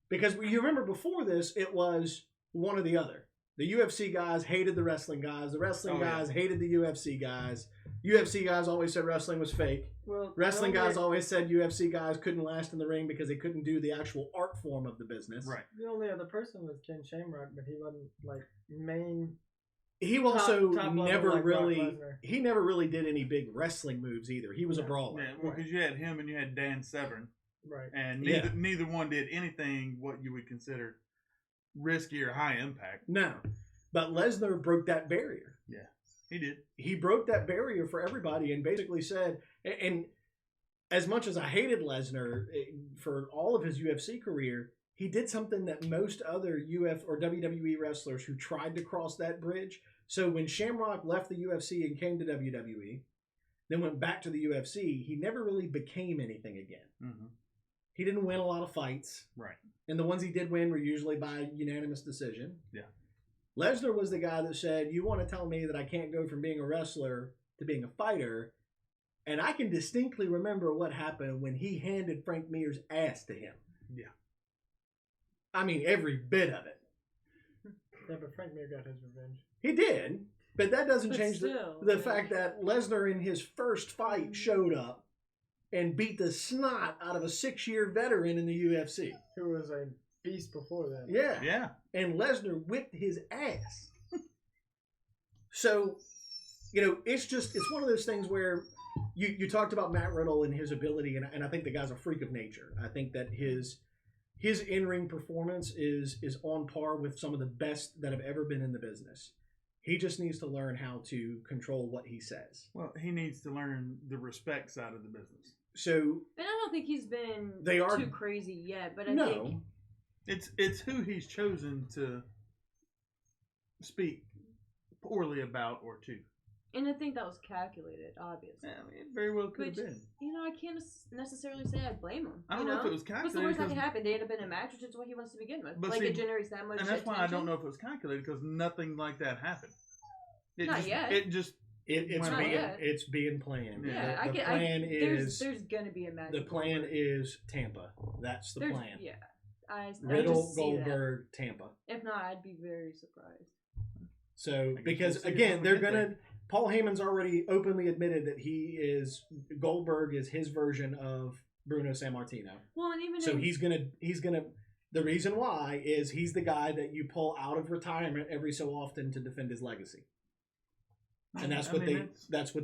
because you remember before this, it was one or the other. The UFC guys hated the wrestling guys. The wrestling guys hated the UFC guys. UFC guys always said wrestling was fake. Well, Wrestling guys always said UFC guys couldn't last in the ring because they couldn't do the actual art form of the business. Right. The only other person was Ken Shamrock, but he wasn't like main. He also top level never like Brock really Lesnar. he never really did any big wrestling moves either. He was a brawler. Yeah, well, because you had him and you had Dan Severn, Right. and Yeah. neither one did anything what you would consider risky or high impact. No. But Lesnar broke that barrier. Yeah, he did. He broke that barrier for everybody and basically said, and as much as I hated Lesnar for all of his UFC career, he did something that most other UF or WWE wrestlers who tried to cross that bridge. So when Shamrock left the UFC and came to WWE, then went back to the UFC, he never really became anything again. Mm-hmm. He didn't win a lot of fights. Right. And the ones he did win were usually by unanimous decision. Yeah. Lesnar was the guy that said, you want to tell me that I can't go from being a wrestler to being a fighter? And I can distinctly remember what happened when he handed Frank Mir's ass to him. Yeah. I mean, every bit of it. Yeah, but Frank Mir got his revenge. He did. But that doesn't But change still, the fact that Lesnar in his first fight showed up and beat the snot out of a 6-year veteran in the UFC. Who was a beast before that. Yeah. Yeah. And Lesnar whipped his ass. So, it's one of those things where you talked about Matt Riddle and his ability, and I think the guy's a freak of nature. I think that his in-ring performance is on par with some of the best that have ever been in the business. He just needs to learn how to control what he says. Well, he needs to learn the respect side of the business. So, And I don't think he's been They are- too crazy yet, but I think It's who he's chosen to speak poorly about or to. and I think that was calculated, obviously. Yeah, I mean, it very well could have Which, been. I can't necessarily say I blame him. I don't know if it was What's the calculated. worst that can 'cause- happen? They end up in a match, which is what he wants to begin with. But Like see, it generates that much and that's why I don't attention. know if it was calculated because nothing like that happened. Not yet. It just it's Not being yet. it's being planned. Yeah, The plan is there's gonna be a match. the with plan Goldberg. is Tampa. That's the There's- plan. Yeah, I Riddle, just see that. Goldberg, Tampa. If not, I'd be very surprised. So guess because we'll see again, when we they're get there. gonna. Paul Heyman's already openly admitted that Goldberg is his version of Bruno Sammartino. Well, and even So in, he's gonna. The reason why is he's the guy that you pull out of retirement every so often to defend his legacy, and that's what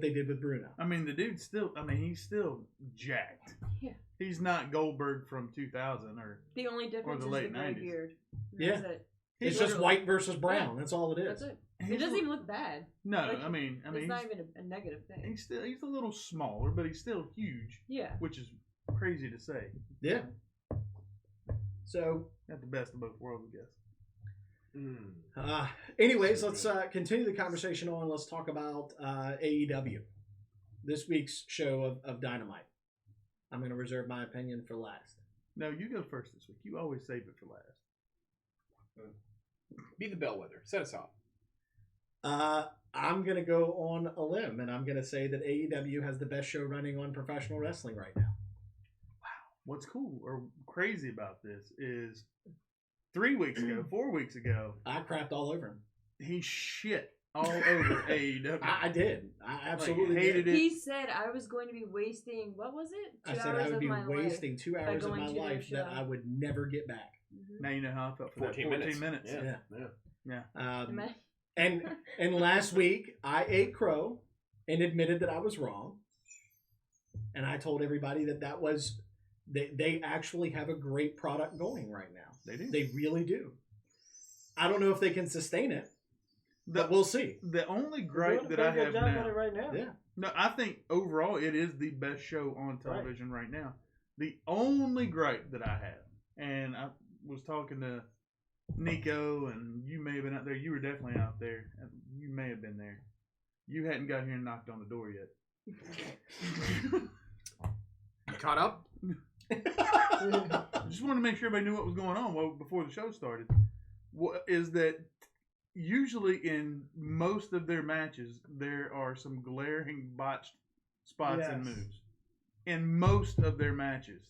they did with Bruno. I mean, the dude's still. I mean, he's still jacked. Yeah. He's not Goldberg from 2000 or. the only difference the is late the gray 90s. beard. Yeah. That's it. It's He's just literally- white versus brown. That's all it is. That's it. He's It doesn't a- even look bad. No, like, I mean, It's not even a negative thing. he's a little smaller, but he's still huge, Yeah. which is crazy to say. Yeah. So, Got the best of both worlds, I guess. anyways, let's continue the conversation on. Let's talk about AEW. This week's show of Dynamite. I'm going to reserve my opinion for last. No, you go first this week. You always save it for last. Be the bellwether. Set us off. I'm going to go on a limb, and I'm going to say that AEW has the best show running on professional wrestling right now. What's cool or crazy about this is 4 weeks ago, I crapped all over him. he shit all over AEW. I did. I absolutely hated did. it. He said I was going to be wasting, what was it? I 2 said hours I would of be my wasting 2 hours of going my to their life that show. I would never get back. life. Now you know how I felt for that 14 minutes. Yeah. And last week I ate crow and admitted that I was wrong, and I told everybody that was they actually have a great product going right now. They do. They really do. I don't know if they can sustain it, but we'll see. The only They're gripe doing a that I pretty have good job now. at it right now. Yeah. No, I think overall it is the best show on television right now. The only gripe that I have, and I was talking to Nico, and you may have been out there. You were definitely out there. You may have been there. You hadn't got here and knocked on the door yet. You caught up? I just wanted to make sure everybody knew what was going on before the show started. What is that? Usually in most of their matches, there are some glaring botched spots and Yes. moves. In most of their matches.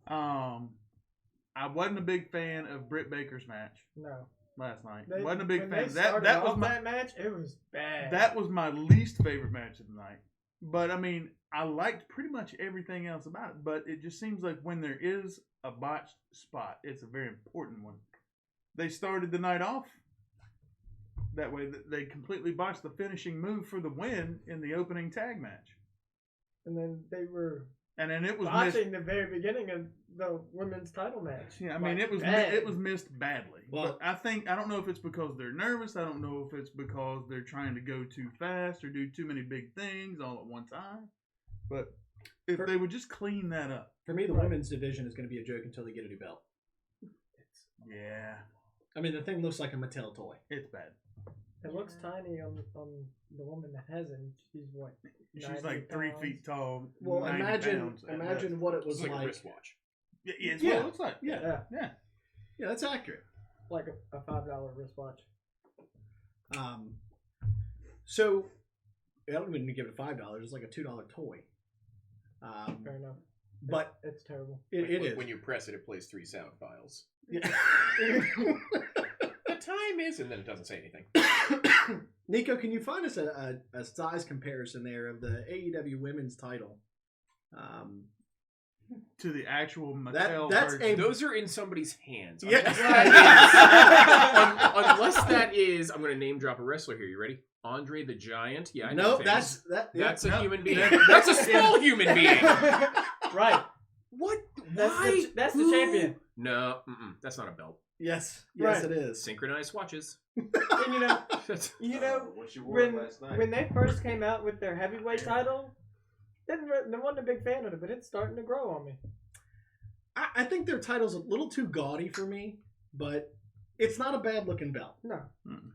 I wasn't a big fan of Britt Baker's match No. last night. They- Wasn't a big when fan. they That started was off my that match. It was bad. that was my least favorite match of the night. But I mean, I liked pretty much everything else about it. But it just seems like when there is a botched spot, it's a very important one. They started the night off that way. They completely botched the finishing move for the win in the opening tag match. And then they were And then it was watching the very beginning of the women's title match. Yeah, I mean, Like, it was bad. it was missed badly. Well- But I don't know if it's because they're nervous. I don't know if it's because they're trying to go too fast or do too many big things all at one time. But if they would just clean that up. For me, the Right. women's division is going to be a joke until they get a new belt. Yeah, I mean, the thing looks like a Mattel toy. it's bad. It looks tiny on the woman that has it. She's what? She's 90 like 3 pounds? feet tall. Well, 90 imagine pounds at imagine best. what it It's was like a like. wristwatch. Yeah, it's Yeah. what it looks like. Yeah. Yeah, Yeah. Yeah, that's accurate. like a $5 wristwatch. So I don't even give it $5. It's like a $2 toy. Fair enough. But It's terrible. it is. When you press it, it plays 3 sound files. Yeah. The time is, and then it doesn't say anything. Nico, can you find us a size comparison there of the AEW women's title? To the actual That- Mattel that's version. Those are in somebody's hands. Yeah. Unless that is, unless that is, I'm going to name drop a wrestler here. You ready? Andre the Giant. Yeah, I know. No, that's that. Yeah, That's a no. human being. Yeah. That's a small human being. Right. What? That's Why? that's the Who? champion. No, that's not a belt. Yes, Right. it is. Synchronized watches. And you know, That's- What you wore when last night. when they first came out with their heavyweight title, I wasn't a big fan of it, but it's starting to grow on me. I think their title's a little too gaudy for me, but it's not a bad looking belt. No, Mm-mm.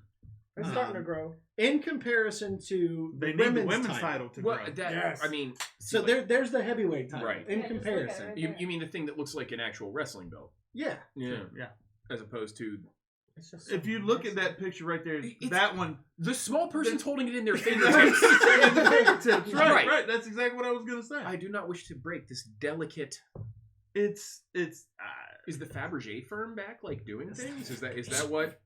it's starting to grow. In comparison to They the need the women's title to well, grow. that, Yes. I mean, So there's the heavyweight title. Right. In Yeah, just look at it comparison. right you mean the thing that looks like an actual wrestling belt? Yeah. Yeah. Yeah. As opposed to It's just If you look at that picture right there, It's- that one. the small person's holding it in their Right, fingertips. right, right. That's exactly what I was gonna say. I do not wish to break this delicate. It's Is the Fabergé firm back, like doing things? Is that what?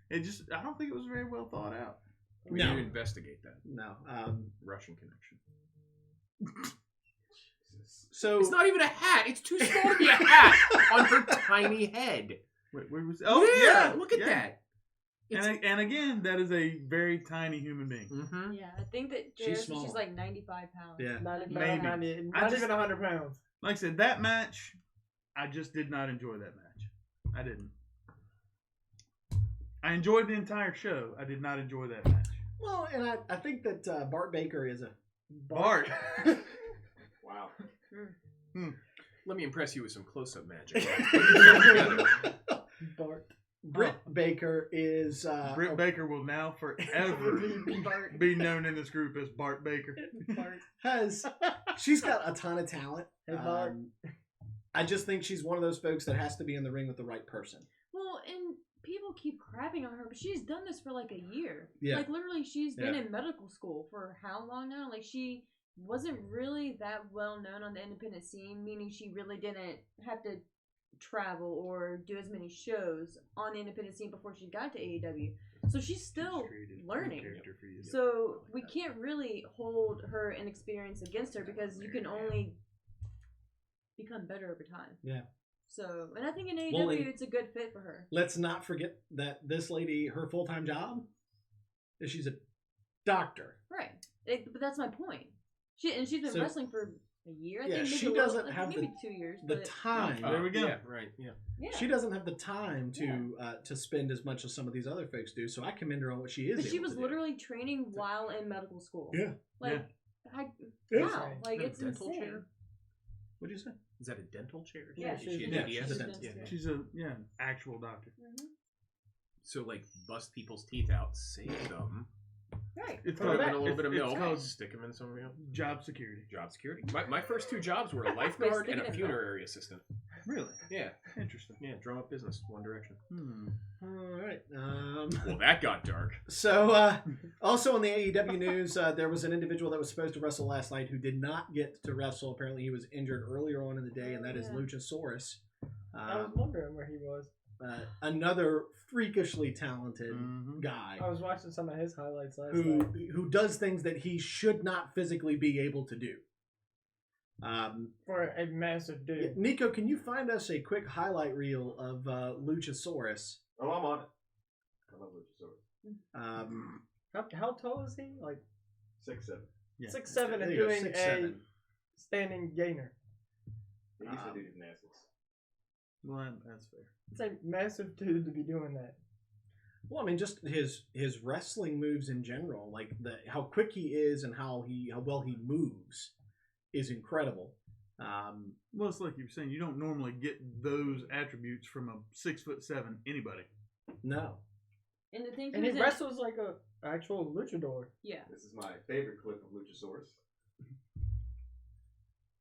it just. I don't think it was very well thought out. We No. need to investigate that No. Russian connection. So It's not even a hat. It's too small to be a hat on her tiny head. Wait, where was? Oh yeah, look at yeah. that. It's, And again, that is a very tiny human being. Mhm. Yeah, I think that She's she's small. like 95 pounds. yeah. not Maybe. not I even 100 pounds. Like I said, that match, I just did not enjoy that match. I didn't. I enjoyed the entire show. I did not enjoy that match. Well, and I think that Bart Baker is a Bart. Wow. Let me impress you with some close-up magic. Bart. Britt Baker is Britt Baker will now forever Bart. be known in this group as Bart Baker. she's got a ton of talent. Hey, Bart. I just think she's one of those folks that has to be in the ring with the right person. Well, and people keep crapping on her, but she's done this for like a year. Yeah. Like literally, she's been Yeah. in medical school for how long now? Like she wasn't really that well known on the independent scene, meaning she really didn't have to travel or do as many shows on the independent scene before she got to AEW. So she's still learning. So we can't really hold her inexperience against her because you can only become better over time. Yeah. So, and I think in AEW Well, and- it's a good fit for her. Let's not forget that this lady, her full-time job, is she's a doctor. Right. But that's my point. She's been So- wrestling for a year. I Yeah, think maybe she a little- doesn't like, have maybe 2 years. the but time. There we go. Yeah, right. Yeah. yeah. She doesn't have the time to spend as much as some of these other folks do. So I commend her on what she is. But she able was to do. literally training while in medical school. Yeah. Like, Yeah. wow. Like Is it's that a dental insane. chair? What'd you say? Is that a dental chair? Yeah, Is she's- she a yeah, DDS? she's a dentist, dentist. She's an actual doctor. Mhm. So like bust people's teeth out, save them, Right. It's put them in a called, little bit of it's milk, called stick them in somebody else. job security. Job security. My first 2 jobs were a lifeguard stick and it a in funerary assistant. Really? Yeah. Interesting. Yeah, drum up business, One Direction. All right. Well, that got dark. So, also in the AEW news, there was an individual that was supposed to wrestle last night who did not get to wrestle. Apparently, he was injured earlier on in the day, and that is Luchasaurus. I was wondering where he was. Another freakishly talented guy. I was watching some of his highlights last night. Who does things that he should not physically be able to do. For a massive dude. Nico, can you find us a quick highlight reel of Luchasaurus? Oh, I'm on it. I love Luchasaurus. How tall is he? Like 6'7". Yeah. 6'7" and There you go, doing 6'7". a standing gainer. He used to do gymnastics. Well, that's fair. It's a massive dude to be doing that. Well, I mean, just his wrestling moves in general, like how quick he is and how well he moves, is incredible. Well, it's like you're saying, you don't normally get those attributes from a 6'7" anybody. No. And the thing And he wrestles like a actual luchador. Yeah. This is my favorite clip of Luchasaurus.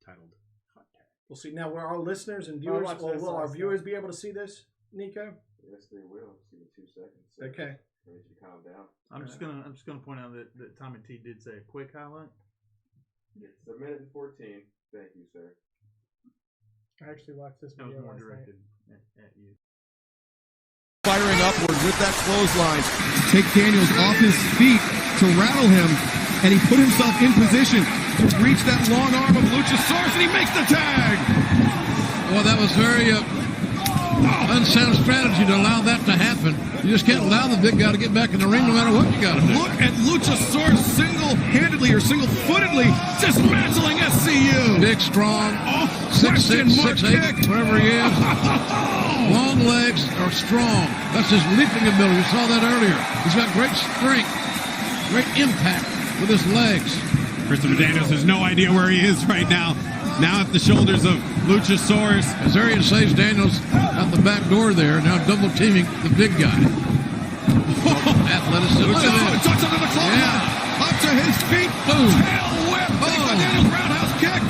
Titled Hot Tag. We'll see. Now, will our listeners and viewers, watch this will our last viewers be able to see this, Nico? Yes, they will. Just give me 2 seconds. So Okay. I need you to calm down. I'm just gonna point out that Tommy T did say a quick highlight. It's 1 minute and 14. Thank you, sir. I actually watched this That was video more last night. directed at you. Firing upward with that clothesline. Take Daniels off his feet to rattle him, and he put himself in position to reach that long arm of Luchasaurus, and he makes the tag. Well, that was very unsound strategy to allow that to happen. You just can't allow the big guy to get back in the ring no matter what you got to do. Look at Luchasaurus single-handedly or single-footedly dismantling SCU. Big, strong, 6'6", 6'8", whatever he is. Long legs are strong. That's his leaping ability. You saw that earlier. He's got great strength, great impact with his legs. Christopher Daniels has no idea where he is right now. Now at the shoulders of Luchasaurus. Azarian saves Daniels out the back door there. Now double teaming the big guy. Athleticism. Luchasaurus tucks under the clothesline. Yeah. Up to his feet. Boom. Tail whip. Take the Daniels roundhouse kick.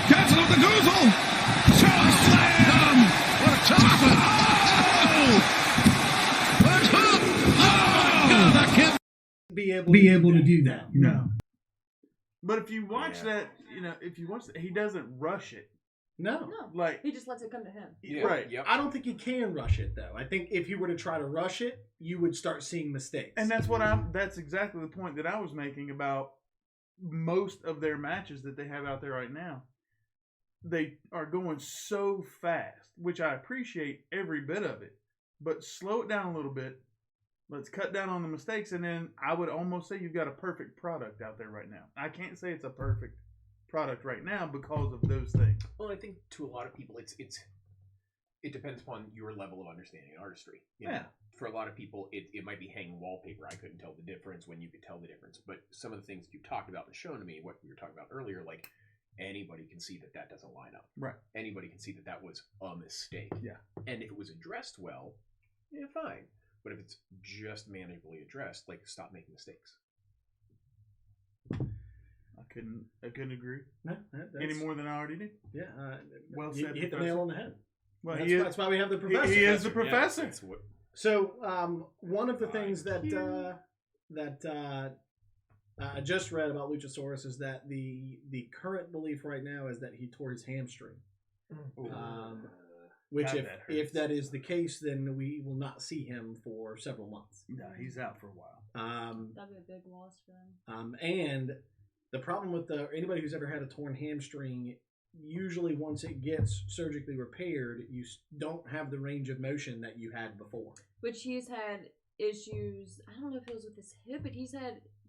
Catches with the goozle. Choke slam. What a toss-up. What a hook. Oh, God, I can't Be able to do that. No. But if you watch that, he doesn't rush it. No. No. Like, He just lets it come to him. Yeah. right. Yep. I don't think you can rush it, though. I think if you were to try to rush it, you would start seeing mistakes. And that's exactly the point that I was making about most of their matches that they have out there right now. They are going so fast, which I appreciate every bit of it, but slow it down a little bit. Let's cut down on the mistakes, and then I would almost say you've got a perfect product out there right now. I can't say it's a perfect product right now because of those things. Well, I think to a lot of people, it depends upon your level of understanding and artistry. You know? Yeah. For a lot of people, it might be hanging wallpaper. I couldn't tell the difference when you could tell the difference. But some of the things you talked about and shown to me, what we were talking about earlier, like anybody can see that doesn't line up. Right. Anybody can see that was a mistake. Yeah. And if it was addressed well, yeah, fine. But if it's just manageably addressed, like, stop making mistakes. I couldn't agree No, any more than I already did. Yeah. Well you said, hit the Professor. nail on the head. Well, That's why we have the professor. He is the Yeah, professor. that's what, So, one of the things that I just read about Luchasaurus is that the current belief right now is that he tore his hamstring. Which, God, that if hurts. that is the case, then we will not see him for several months. No, he's out for a while. That'd be a big loss for him. And the problem with anybody who's ever had a torn hamstring, usually once it gets surgically repaired, you don't have the range of motion that you had before. Which he's had issues. I don't know if it was with his hip, but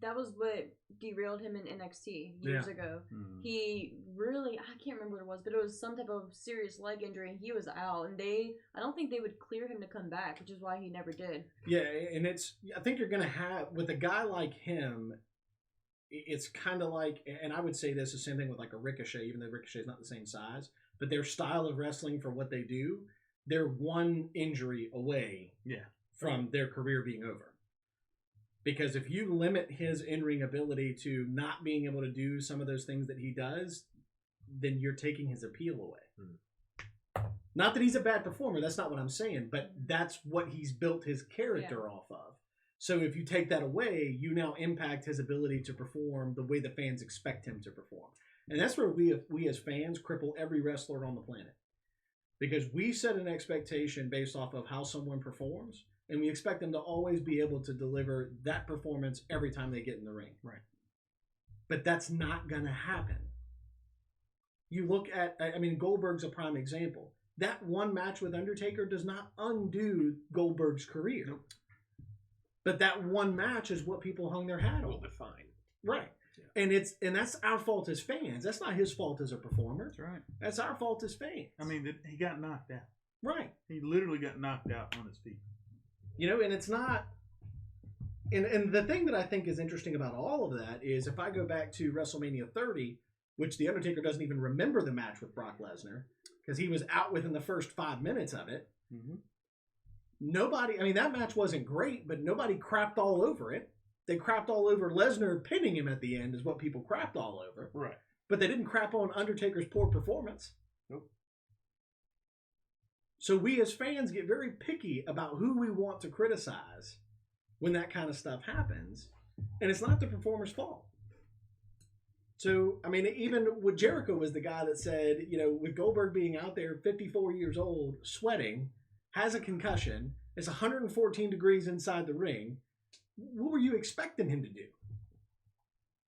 that was what derailed him in NXT years ago. Mm. He really, I can't remember what it was, but it was some type of serious leg injury, and he was out. And I don't think they would clear him to come back, which is why he never did. Yeah, and I think you're going to have, with a guy like him, it's kind of like, and I would say this, the same thing with like a Ricochet, even though Ricochet is not the same size, but their style of wrestling for what they do, they're one injury away from their career being over. Because if you limit his in-ring ability to not being able to do some of those things that he does, then you're taking his appeal away. Not that he's a bad performer. That's not what I'm saying. But that's what he's built his character off of. So if you take that away, you now impact his ability to perform the way the fans expect him to perform. And that's where we as fans cripple every wrestler on the planet. Because we set an expectation based off of how someone performs, and we expect them to always be able to deliver that performance every time they get in the ring. Right. But that's not going to happen. You look at, Goldberg's a prime example. That one match with Undertaker does not undo Goldberg's career. Nope. But that one match is what people hung their hat on. Will define. Right. Yeah. And that's our fault as fans. That's not his fault as a performer. That's right. That's our fault as fans. I mean, he got knocked out. Right. He literally got knocked out on his feet. And it's not... And the thing that I think is interesting about all of that is if I go back to WrestleMania 30, which The Undertaker doesn't even remember the match with Brock Lesnar, because he was out within the first 5 minutes of it. Mm-hmm. Nobody... that match wasn't great, but nobody crapped all over it. They crapped all over Lesnar pinning him at the end is what people crapped all over. Right. But they didn't crap on Undertaker's poor performance. Nope. So we as fans get very picky about who we want to criticize when that kind of stuff happens. And it's not the performer's fault. So, even with Jericho was the guy that said, with Goldberg being out there 54 years old, sweating, has a concussion, it's 114 degrees inside the ring, what were you expecting him to do?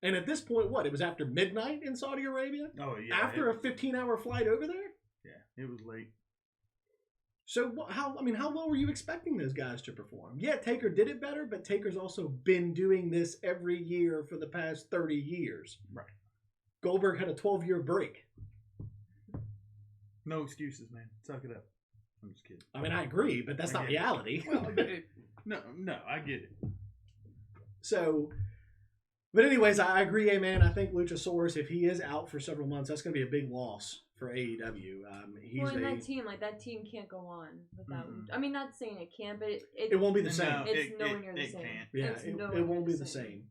And at this point, what? It was after midnight in Saudi Arabia? Oh, yeah. After a 15-hour flight over there? Yeah, it was late. So how low were you expecting those guys to perform? Yeah, Taker did it better, but Taker's also been doing this every year for the past 30 years. Right. Goldberg had a 12-year break. No excuses, man. Suck it up. I'm just kidding. I agree, but that's not reality. Well, no, I get it. So, but anyways, I agree, man. I think Luchasaurus, if he is out for several months, that's going to be a big loss for AEW. That team can't go on without. Mm-hmm. Not saying it can't, but it won't be the same. No, it's nowhere near the same. Can't. Yeah, it won't be the same.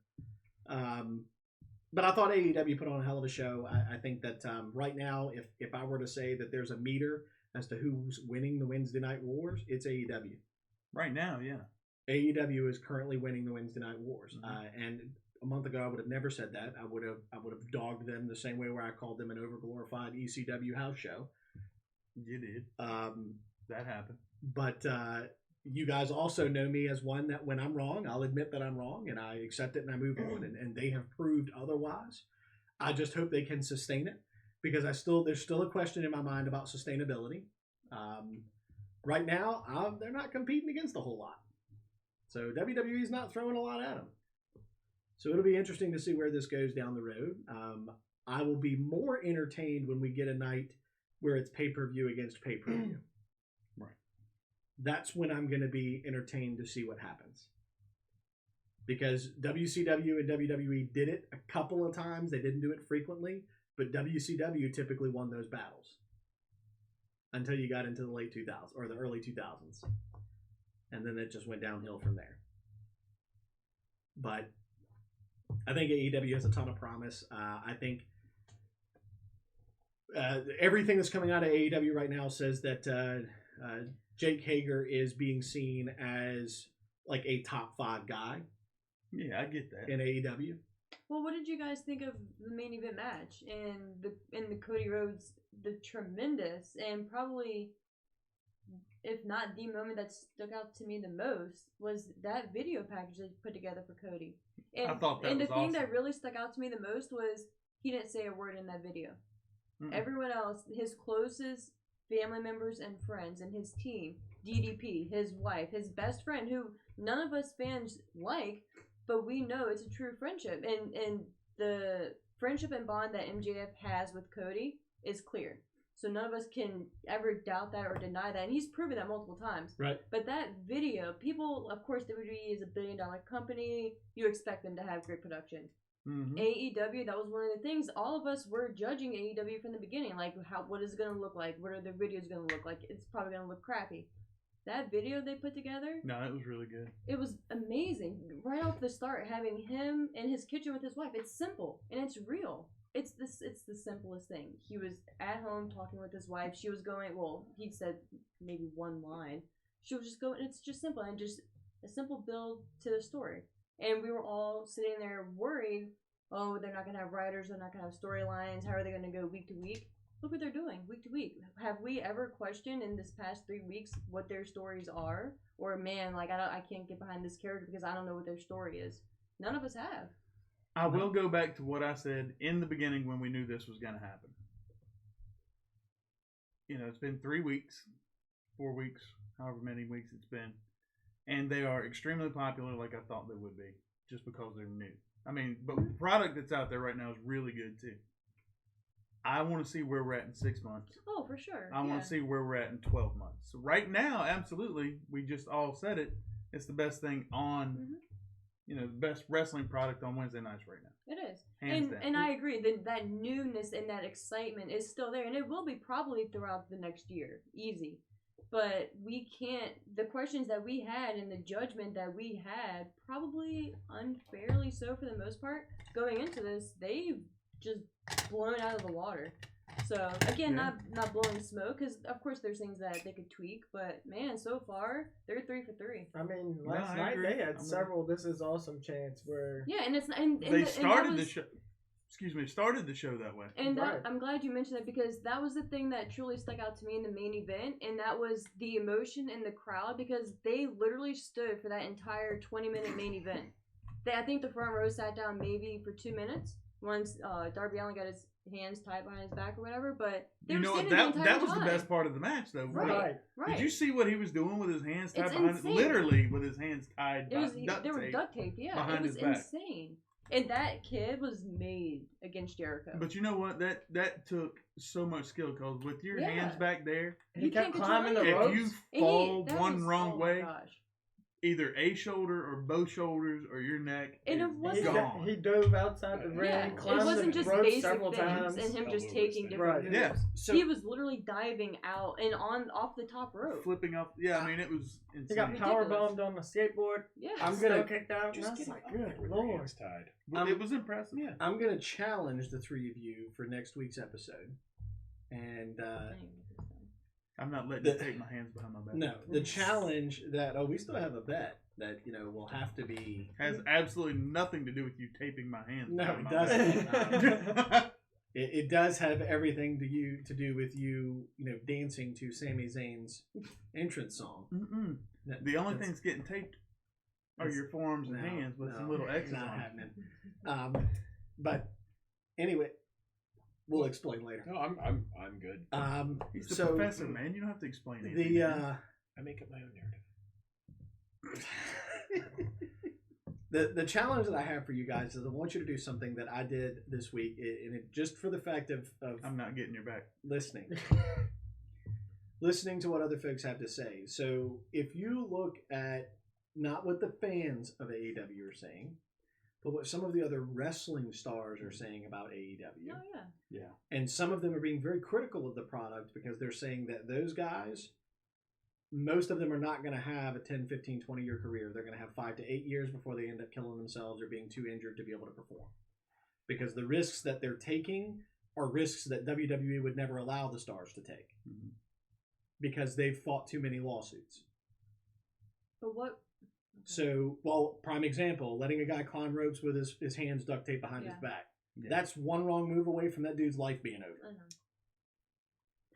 But I thought AEW put on a hell of a show. I think that right now, if I were to say that there's a meter as to who's winning the Wednesday Night Wars, it's AEW. Right now, yeah. AEW is currently winning the Wednesday Night Wars, Mm-hmm. and a month ago I would have never said that. I would have dogged them the same way where I called them an overglorified ECW house show. You did. That happened. But you guys also know me as one that when I'm wrong, I'll admit that I'm wrong, and I accept it and I move on. And they have proved otherwise. I just hope they can sustain it because there's still a question in my mind about sustainability. Right now, they're not competing against a whole lot. So WWE's not throwing a lot at them. So it'll be interesting to see where this goes down the road. I will be more entertained when we get a night where it's pay-per-view against pay-per-view. Right. That's when I'm going to be entertained to see what happens. Because WCW and WWE did it a couple of times. They didn't do it frequently. But WCW typically won those battles. Until you got into the late 2000s or the early 2000s. And then it just went downhill from there. But I think AEW has a ton of promise. I think everything that's coming out of AEW right now says that Jake Hager is being seen as like a top 5 guy. Yeah, I get that. In AEW. Well, what did you guys think of the main event match and the Cody Rhodes, the tremendous and probably, if not the moment that stuck out to me the most, was that video package they put together for Cody. And, I thought that was the thing awesome. that really stuck out to me the most was he didn't say a word in that video. Mm-mm. Everyone else, his closest family members and friends and his team, DDP, his wife, his best friend, who none of us fans like, but we know it's a true friendship. And the friendship and bond that MJF has with Cody is clear. So none of us can ever doubt that or deny that. And he's proven that multiple times. Right. But that video, people, of course, WWE is a billion-dollar company. You expect them to have great production. Mm-hmm. AEW, that was one of the things. All of us were judging AEW from the beginning. Like, what is it going to look like? What are the videos going to look like? It's probably going to look crappy. That video they put together, No, it was really good. it was amazing. Right off the start, having him in his kitchen with his wife. It's simple and it's real. it's the simplest thing. He was at home talking with his wife. She was going, well, he said maybe one line. She was just going, it's just simple and just a simple build to the story. And we were all sitting there worried, oh, they're not going to have writers, they're not going to have storylines, how are they going to go week to week? Look what they're doing week to week. Have we ever questioned in this past 3 weeks what their stories are? Or, man, like, I can't get behind this character because I don't know what their story is. None of us have. I will go back to what I said in the beginning when we knew this was going to happen. You know, it's been 3 weeks, 4 weeks, however many weeks it's been. And they are extremely popular like I thought they would be, just because they're new. I mean, but the product that's out there right now is really good, too. I want to see where we're at in 6 months. Oh, for sure. I want to see where we're at in 12 months. So right now, absolutely, we just all said it. It's the best thing on... Mm-hmm. You know, the best wrestling product on Wednesday nights right now. It is. And I agree that newness and that excitement is still there. And it will be probably throughout the next year. Easy. But we can't... The questions that we had and the judgment that we had, probably unfairly so for the most part, going into this, they've just blown out of the water. So, again, not blowing smoke, because, of course, there's things that they could tweak, but, man, so far, they're 3 for 3. I mean, last night they had several This Is Awesome chants where... Yeah, and it's... They started the show... Excuse me, started the show that way. And I'm glad you mentioned that, because that was the thing that truly stuck out to me in the main event, and that was the emotion in the crowd, because they literally stood for that entire 20-minute main event. I think the front row sat down maybe for 2 minutes, once Darby Allin got his hands tied behind his back or whatever, but they were standing the entire time. That was the best part of the match, though. Right. Did you see what he was doing with his hands tied behind? Literally with his hands tied. They were duct taped. Yeah, behind it was his back. insane. And that kid was made against Jericho. But you know what? That took so much skill, because with your hands back there, he kept climbing the ropes. If you fall one wrong way, gosh. Either a shoulder or both shoulders or your neck and it wasn't gone. He dove outside the ring, climbed it wasn't just ropes basic several things times. and him just taking different moves. Yeah. So, he was literally diving out and off the top rope. Flipping off. Yeah, I mean, it was insane. He got powerbombed on the skateboard. Yeah. I'm going to kick down. And I was like, good Lord. Tied. It was impressive. Yeah. I'm going to challenge the three of you for next week's episode. And I'm not letting you take my hands behind my back. No, the challenge that we still have a bet that will have to be has absolutely nothing to do with you taping my hands. No, it doesn't. It does have everything to do with you dancing to Sami Zayn's entrance song. The only thing's getting taped are your forearms and hands with some little X's not on happening. But anyway. We'll explain later. No, I'm good. He's the professor, man. You don't have to explain anything. I make up my own narrative. The challenge that I have for you guys is I want you to do something that I did this week, and just for the fact of I'm not getting your back. Listening to what other folks have to say. So if you look at not what the fans of AEW are saying, but what some of the other wrestling stars are saying about AEW. Oh, yeah. Yeah. And some of them are being very critical of the product because they're saying that those guys, most of them are not going to have a 10, 15, 20-year career. They're going to have 5 to 8 years before they end up killing themselves or being too injured to be able to perform. Because the risks that they're taking are risks that WWE would never allow the stars to take. Mm-hmm. Because they've fought too many lawsuits. But what... So, prime example, letting a guy climb ropes with his hands duct taped behind his back. Yeah. That's one wrong move away from that dude's life being over.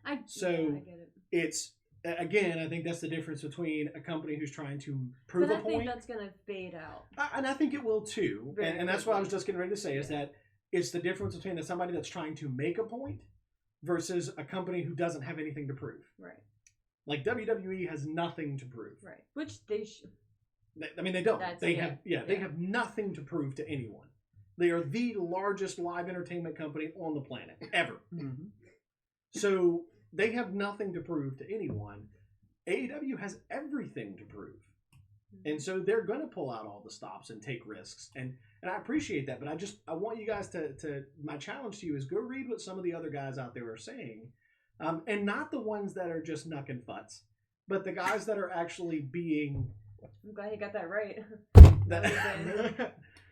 I get it. It's, again, I think that's the difference between a company who's trying to prove a point. But I think that's going to fade out. And I think it will too. And that's what I was just getting ready to say is that it's the difference between somebody that's trying to make a point versus a company who doesn't have anything to prove. Right. Like WWE has nothing to prove. Right. Which they should. I mean, they don't. They have nothing to prove to anyone. They are the largest live entertainment company on the planet ever. Mm-hmm. So they have nothing to prove to anyone. AEW has everything to prove, and so they're going to pull out all the stops and take risks. And I appreciate that, but I want you guys to. My challenge to you is go read what some of the other guys out there are saying, and not the ones that are just knucking futz, but the guys that are actually being I'm glad he got that right.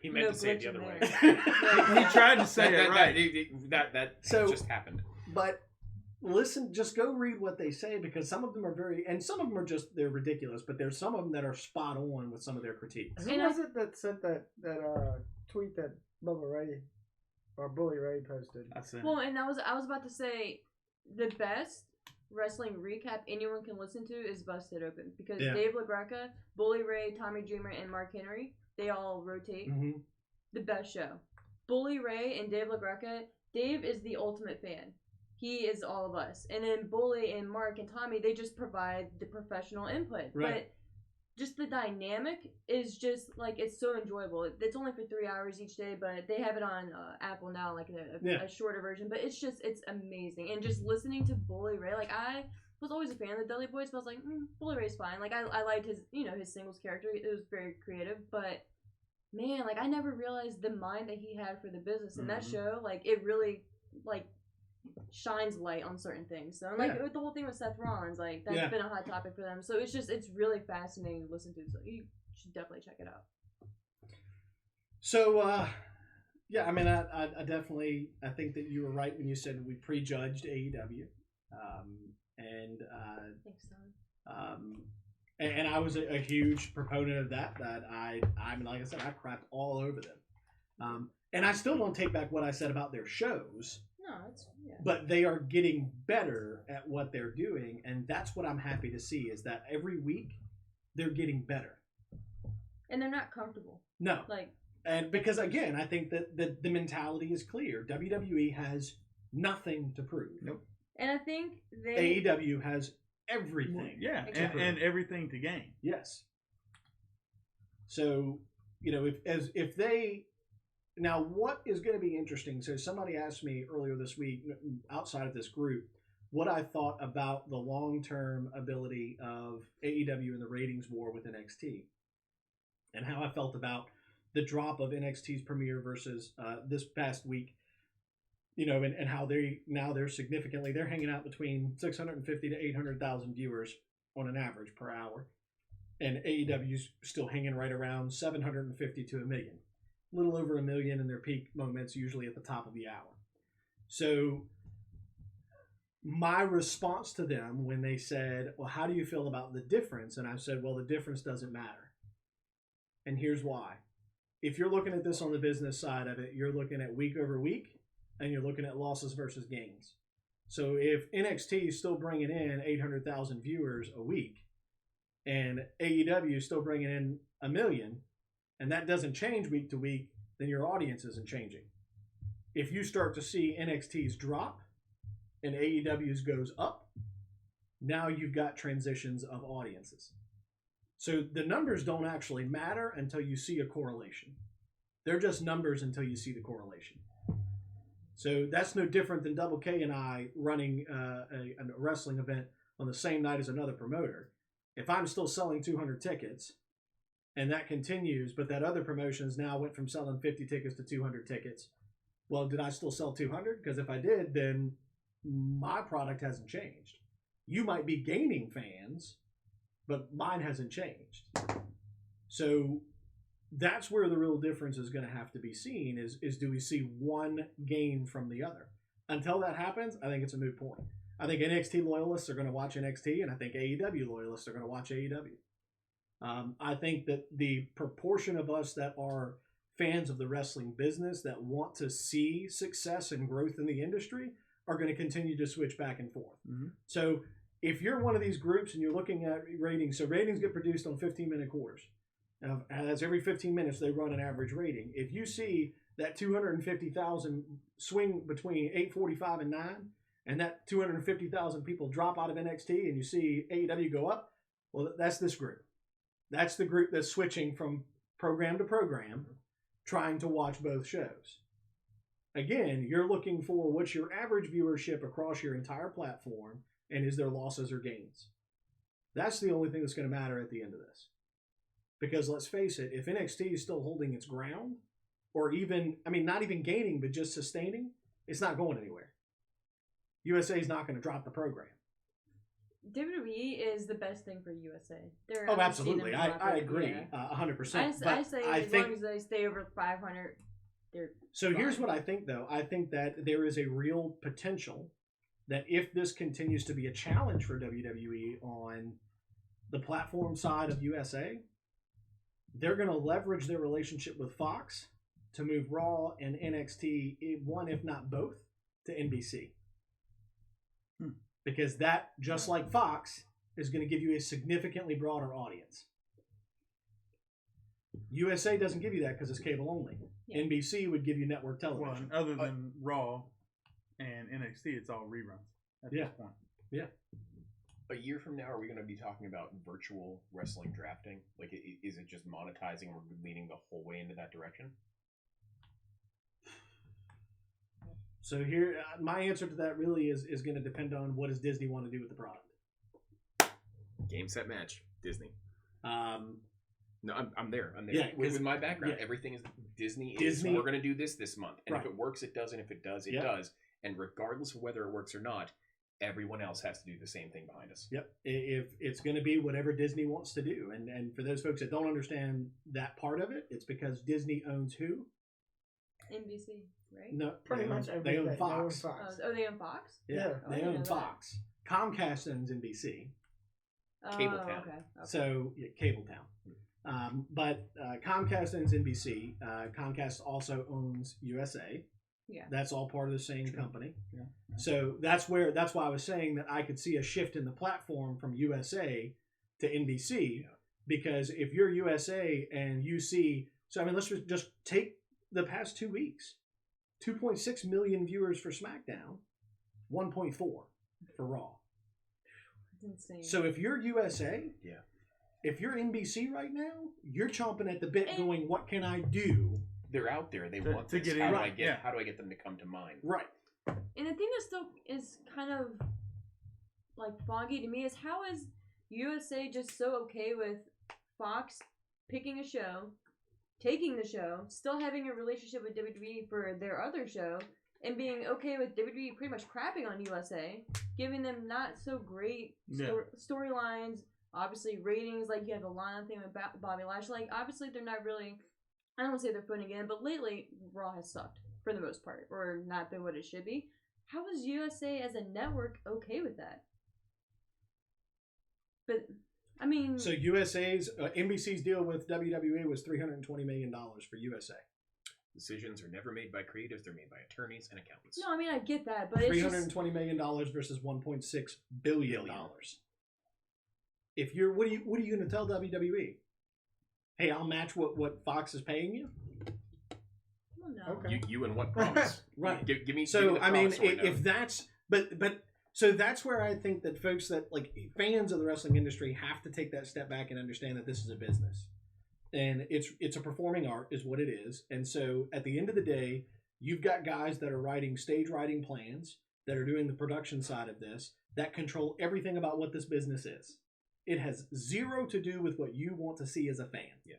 He meant No to say it the glitch other in way. there. He tried to say it right. That So- just happened. But listen, just go read what they say, because some of them are and some of them are just, they're ridiculous, but there's some of them that are spot on with some of their critiques. Who was it that sent that tweet that Bubba Ray or Bully Ray posted? I said, Well, and I was about to say the best wrestling recap anyone can listen to is Busted Open, because Yeah. Dave LaGreca, Bully Ray, Tommy Dreamer, and Mark Henry, they all rotate. Mm-hmm. The best show. Bully Ray and Dave LaGreca. Dave is the ultimate fan. He is all of us. And then Bully and Mark and Tommy, they just provide the professional input. Right. But just the dynamic is just, like, it's so enjoyable. It's only for 3 hours each day, but they have it on Apple now, like a shorter version. But it's amazing. And just listening to Bully Ray, like, I was always a fan of the Dudley Boys, but I was like, Bully Ray's fine. Like, I liked his, his singles character. It was very creative, but man, like, I never realized the mind that he had for the business. And that show, like, it really, like, shines light on certain things. So, like, the whole thing with Seth Rollins, like, that's been a hot topic for them. So it's really fascinating to listen to. So you should definitely check it out. So, yeah, I mean, I definitely, I think that you were right when you said we prejudged AEW. Thanks, Tom. And I was a huge proponent of that. I mean, like I said, I crapped all over them. And I still don't take back what I said about their shows. No, it's But they are getting better at what they're doing, and that's what I'm happy to see, is that every week they're getting better. And they're not comfortable. No. Like, and because, again, I think that the mentality is clear. WWE has nothing to prove. Nope. and I think they AEW has everything. Yeah, Exactly. and everything to gain. Yes. So, if they now, what is going to be interesting? So, somebody asked me earlier this week, outside of this group, what I thought about the long-term ability of AEW in the ratings war with NXT, and how I felt about the drop of NXT's premiere versus this past week. And how they're significantly, they're hanging out between 650 to 800,000 viewers on an average per hour. And AEW's still hanging right around 750 to a million. A little over a million in their peak moments, usually at the top of the hour. So my response to them when they said, well, how do you feel about the difference? And I said, well, the difference doesn't matter. And here's why. If you're looking at this on the business side of it, you're looking at week over week, and you're looking at losses versus gains. So if NXT is still bringing in 800,000 viewers a week, and AEW is still bringing in 1 million, and that doesn't change week to week, then your audience isn't changing. If you start to see NXT's drop and AEW's goes up, now you've got transitions of audiences. So the numbers don't actually matter until you see a correlation. They're just numbers until you see the correlation. So that's no different than Double K and I running a wrestling event on the same night as another promoter. If I'm still selling 200 tickets, and that continues, but that other promotions now went from selling 50 tickets to 200 tickets, well, did I still sell 200? Because if I did, then my product hasn't changed. You might be gaining fans, but mine hasn't changed. So that's where the real difference is going to have to be seen, is do we see one gain from the other? Until that happens, I think it's a moot point. I think NXT loyalists are going to watch NXT, and I think AEW loyalists are going to watch AEW. I think that the proportion of us that are fans of the wrestling business that want to see success and growth in the industry are going to continue to switch back and forth. Mm-hmm. So if you're one of these groups and you're looking at ratings, so ratings get produced on 15-minute quarters. As every 15 minutes they run an average rating. If you see that 250,000 swing between 8:45 and 9, and that 250,000 people drop out of NXT, and you see AEW go up, well, that's this group. That's the group that's switching from program to program, trying to watch both shows. Again, you're looking for what's your average viewership across your entire platform, and is there losses or gains? That's the only thing that's going to matter at the end of this. Because let's face it, if NXT is still holding its ground, or even, not even gaining, but just sustaining, it's not going anywhere. USA is not going to drop the program. WWE is the best thing for USA. Oh, absolutely. I agree 100%. I say I as think, long as they stay over 500, they're so fine. here's what I think, though. I think that there is a real potential that if this continues to be a challenge for WWE on the platform side of USA, they're going to leverage their relationship with Fox to move Raw and NXT, one if not both, to NBC. Because that, just like Fox, is going to give you a significantly broader audience. USA doesn't give you that because it's cable only. Yeah. NBC would give you network television. Well, other than Raw and NXT, it's all reruns at this point. Yeah. A year from now, are we going to be talking about virtual wrestling drafting? Like, is it just monetizing or leaning the whole way into that direction? So here, my answer to that really is going to depend on what does Disney want to do with the product. Game, set, match. Disney. No, I'm there. I'm there. Yeah, with my background, everything is Disney. We're going to do this month. And if it works, it does. And if it does, it does. And regardless of whether it works or not, everyone else has to do the same thing behind us. Yep. If it's going to be whatever Disney wants to do. And for those folks that don't understand that part of it, it's because Disney owns who? NBC, right? No, pretty much they own Fox. They own Fox? Yeah, they own Fox. Comcast owns NBC. Cabletown. Okay. So, yeah, Cabletown. But Comcast owns NBC. Comcast also owns USA. Yeah. That's all part of the same company. Yeah. So that's why I was saying that I could see a shift in the platform from USA to NBC, because if you're USA and you see, so I mean, let's just take the past 2 weeks, 2.6 million viewers for SmackDown, 1.4 for Raw. That's insane. So if you're USA, if you're NBC right now, you're chomping at the bit going, what can I do? They're out there. They want to get in. How do I get them to come to mind? Right. And the thing that still is kind of like foggy to me is how is USA just so okay with Fox picking a show, taking the show, still having a relationship with WWE for their other show, and being okay with WWE pretty much crapping on USA, giving them not so great storylines, obviously ratings, like you have the Lana thing with Bobby Lashley. Like, obviously they're not really, I don't want to say they're putting it in, but lately Raw has sucked for the most part, or not been what it should be. How is USA as a network okay with that? But I mean, so NBC's deal with WWE was $320 million for USA. Decisions are never made by creatives; they're made by attorneys and accountants. No, I mean I get that, but $320 million versus $1.6 billion. If you're, what are you going to tell WWE? Hey, I'll match what Fox is paying you. Well, no. Okay. You and what promise? Right. Give me. So give me the I mean, promise if that's but so that's where I think that folks that like fans of the wrestling industry have to take that step back and understand that this is a business, and it's a performing art is what it is. And so at the end of the day, you've got guys that are writing stage writing plans, that are doing the production side of this, that control everything about what this business is. It has zero to do with what you want to see as a fan. Yeah.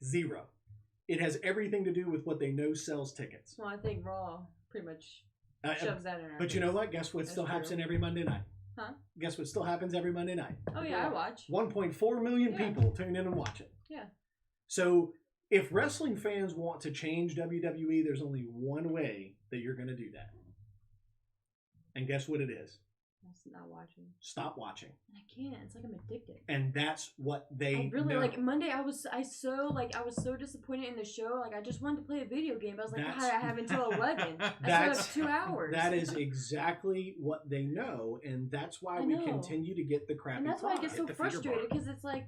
Zero. It has everything to do with what they know sells tickets. Well, I think Raw pretty much shoves that in our But face. you know what? Guess what still happens every Monday night? Huh? Guess what still happens every Monday night? Oh, yeah, I watch. 1.4 million people tune in and watch it. Yeah. So if wrestling fans want to change WWE, there's only one way that you're going to do that. And guess what it is? Not watching. Stop watching. I can't. It's like I'm addicted. And that's what they I really know. like Monday. I was so disappointed in the show. Like I just wanted to play a video game. But I was like, God, I have until 11. I still have 2 hours. That is exactly what they know, and that's why we continue to get the crappy. And that's why I get so frustrated because it's like,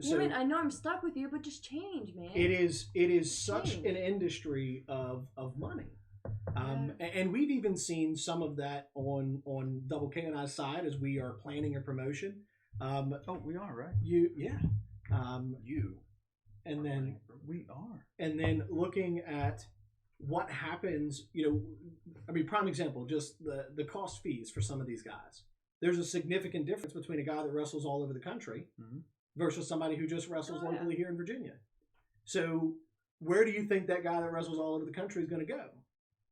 I know I'm stuck with you, but just change, man. It is such an industry of money. And we've even seen some of that on Double K and I's side as we are planning a promotion. We are, right? And then we are. And then looking at what happens, prime example, just the cost fees for some of these guys. There's a significant difference between a guy that wrestles all over the country versus somebody who just wrestles locally here in Virginia. So where do you think that guy that wrestles all over the country is going to go?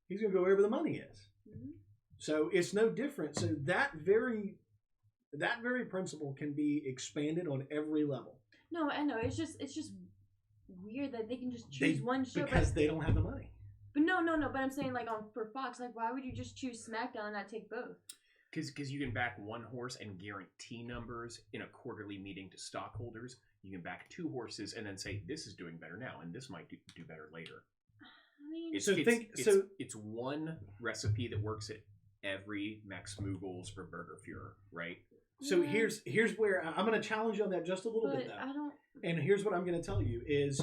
He's going to go wherever the money is. Mm-hmm. So it's no different. So that very that very principle can be expanded on every level. No, I know. It's just weird that they can just choose one show because they don't have the money. But no. But I'm saying like for Fox, like why would you just choose SmackDown and not take both? Because you can back one horse and guarantee numbers in a quarterly meeting to stockholders. You can back two horses and then say this is doing better now and this might do better later. I mean, it's one recipe that works at every Max Moogles or Burger Führer, right? So here's where I'm going to challenge you on that just a little bit, though. I don't. And here's what I'm going to tell you is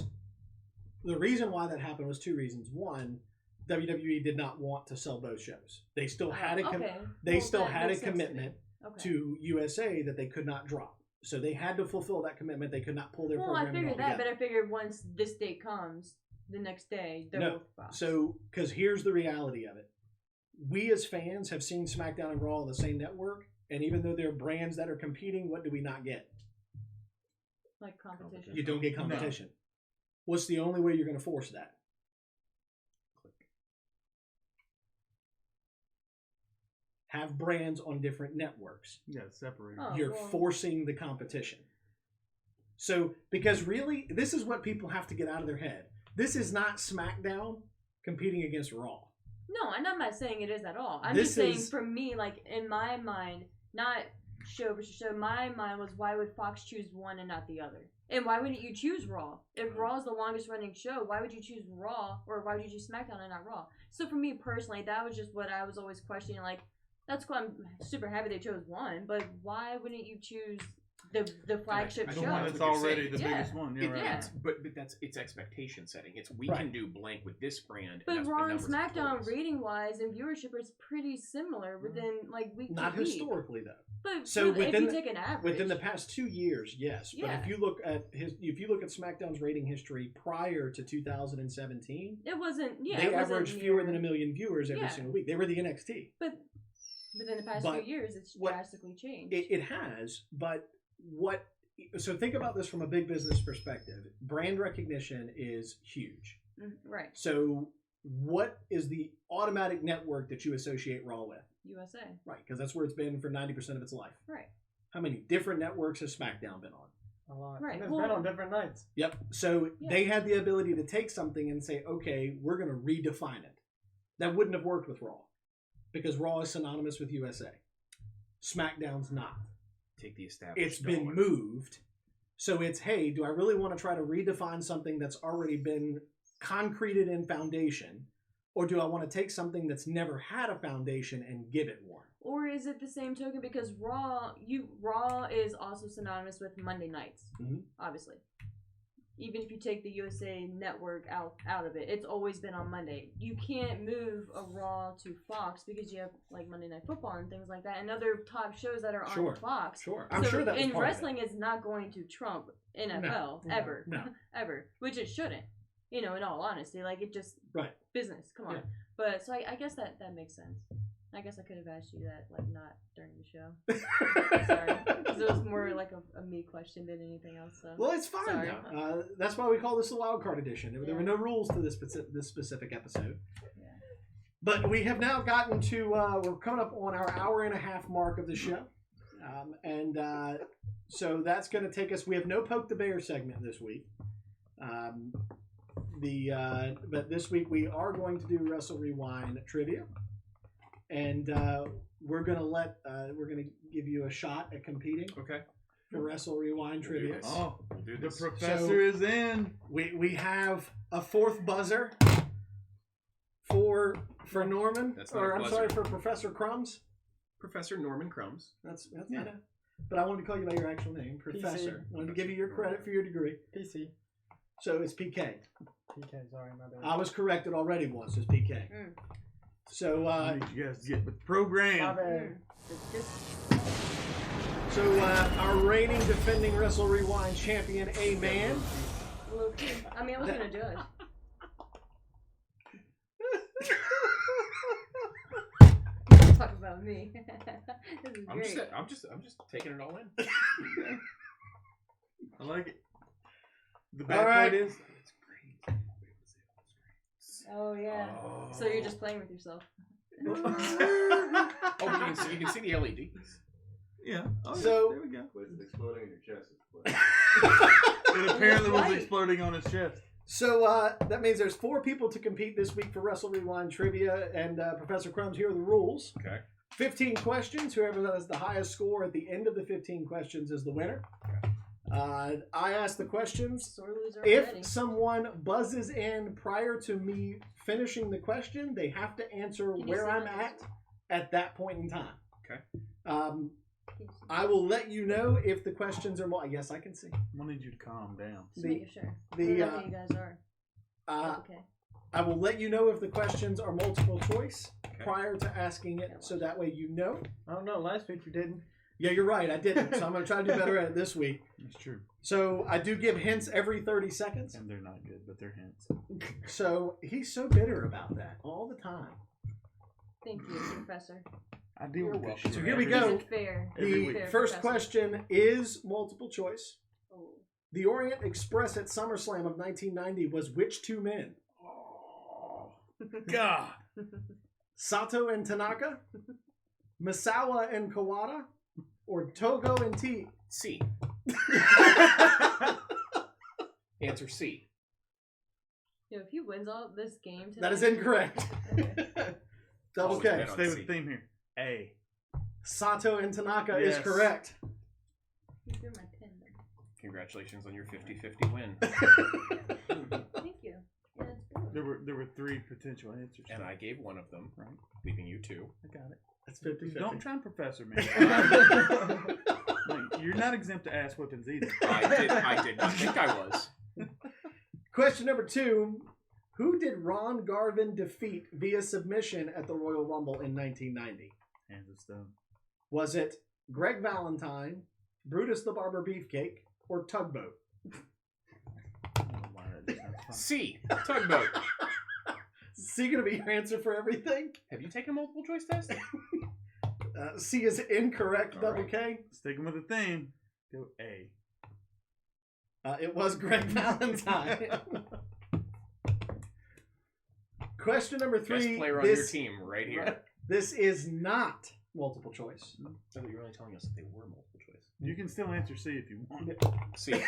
the reason why that happened was two reasons. One, WWE did not want to sell both shows. They still had a commitment to USA that they could not drop. So they had to fulfill that commitment. They could not pull their programming I figured that, together. but I figured once this date comes, the next day they're both Fox. So because here's the reality of it. We as fans have seen SmackDown and Raw on the same network, and even though they're brands that are competing, what do we not get? Like competition. You don't get competition. No. What's the only way you're going to force that? Have brands on different networks. Yeah, separate. You're forcing the competition. So, because really, this is what people have to get out of their head. This is not SmackDown competing against Raw. No, and I'm not saying it is at all. I'm just saying, for me, like, in my mind, not show versus show, my mind was, why would Fox choose one and not the other? And why wouldn't you choose Raw? If Raw is the longest running show, why would you choose Raw, or why would you choose SmackDown and not Raw? So for me personally, that was just what I was always questioning, like, that's cool, I'm super happy they chose one, but why wouldn't you choose the flagship show? The one that's already the biggest one. But it's expectation setting. It's we can do blank with this brand. But Raw and SmackDown rating wise and viewership is pretty similar within like week Not to week. Historically though. But so if you take an average within the past 2 years, yes. But if you look at SmackDown's rating history prior to 2017, it wasn't. They averaged fewer than 1 million viewers every single week. They were the NXT. But within the past 2 years, it's drastically changed. It has, but so think about this from a big business perspective. Brand recognition is huge. Right. So what is the automatic network that you associate Raw with? USA. Right, because that's where it's been for 90% of its life. Right. How many different networks has SmackDown been on? A lot. Right. And it's been on different nights. Yep. So they had the ability to take something and say, okay, we're going to redefine it. That wouldn't have worked with Raw because Raw is synonymous with USA. SmackDown's not. Take the established. It's been moved. So it's, hey, do I really want to try to redefine something that's already been concreted in foundation? Or do I want to take something that's never had a foundation and give it one? Or is it the same token because Raw is also synonymous with Monday nights, obviously. Even if you take the USA Network out of it, it's always been on Monday. You can't move a Raw to Fox because you have like Monday Night Football and things like that, and other top shows that are on Fox. Sure, I'm sure that. And wrestling is not going to trump NFL ever, which it shouldn't. You know, in all honesty, like it just business. Come on, but so I guess that makes sense. I guess I could have asked you that, like, not during the show. Sorry. Because it was more like a me question than anything else. So. Well, it's fine now. That's why we call this the Wildcard Edition. There were no rules to this specific episode. Yeah. But we have now gotten to, we're coming up on our hour-and-a-half mark of the show. So that's going to take us, we have no Poke the Bear segment this week. But this week we are going to do Wrestle Rewind trivia. And we're gonna give you a shot at competing. Okay. For Wrestle Rewind trivia. We'll do this. The professor is in. We have a fourth buzzer for Norman. I'm sorry, for Professor Crumbs. Professor Norman Crumbs. That's yeah. But I wanted to call you by your actual name, Professor. I wanted to give you your credit for your degree. PC. So it's PK. PK, sorry, my bad. I was corrected already once. It's PK. So I need you guys to get with the program. So our reigning defending Wrestle Rewind champion, A-Man. I mean, I was gonna do it. Talk about me. This is great. I'm just taking it all in. I like it. The bad part is it's great. Oh yeah. So you're just playing with yourself. You can see the LEDs. Yeah. Oh, So- there we go. Was it exploding in your chest? Exploding. It apparently was Right. exploding on his chest. So that means there's 4 people to compete this week for Wrestle Rewind Trivia, and Professor Crumbs, here are the rules. Okay. 15 questions. Whoever has the highest score at the end of the 15 questions is the winner. I ask the questions. Sore loser If already. someone buzzes in prior to me finishing the question, they have to answer Can you where say I'm that? at that point in time. Okay. I will let you know if the questions are more. Yes, I can see. I'm gonna need you to calm down. Just making sure. the, I don't know who you guys are. Okay. I will let you know if the questions are multiple choice Okay. prior to asking it, so that way you know. I don't know. Last week you didn't. Yeah, you're right. I didn't, so I'm gonna try to do better at it this week. It's true. So I do give hints every 30 seconds. And they're not good, but they're hints. So he's so bitter about that all the time. Thank you, Professor. I deal You're with welcome. this So shit here we every go. day. Isn't fair. Every The week. Fair, first Professor. question is multiple choice. Oh. The Orient Express at SummerSlam of 1990 was which 2 men? Oh, God. Sato and Tanaka, Misawa and Kawada, or Togo and T? C. Answer C. Yo, if he wins all this game tonight, That is incorrect. Double Always K. bet on Stay with C. the theme here. A. Sato and Tanaka is Yes. correct. You threw my pin there. Congratulations on your 50-50 win. Thank you. Yeah, it's good. There were 3 potential answers. And I gave one of them, Right. leaving you 2. I got it. That's 50-50. Don't try and professor me. Like, you're not exempt to ass whippings either. I did not think I was. Question number 2. Who did Ron Garvin defeat via submission at the Royal Rumble in 1990? Hands of stone. Was it Greg Valentine, Brutus the Barber Beefcake, or Tugboat? I don't know why that sounds fun. C. Tugboat. Is C going to be your answer for everything? Have you taken a multiple choice test? C is incorrect, All double right. K. Sticking with the theme. Go A. It was Greg Valentine. Question number 3. Best player on your team right here. This is not multiple choice. So you're really telling us that they were multiple choice. You can still answer C if you want. C.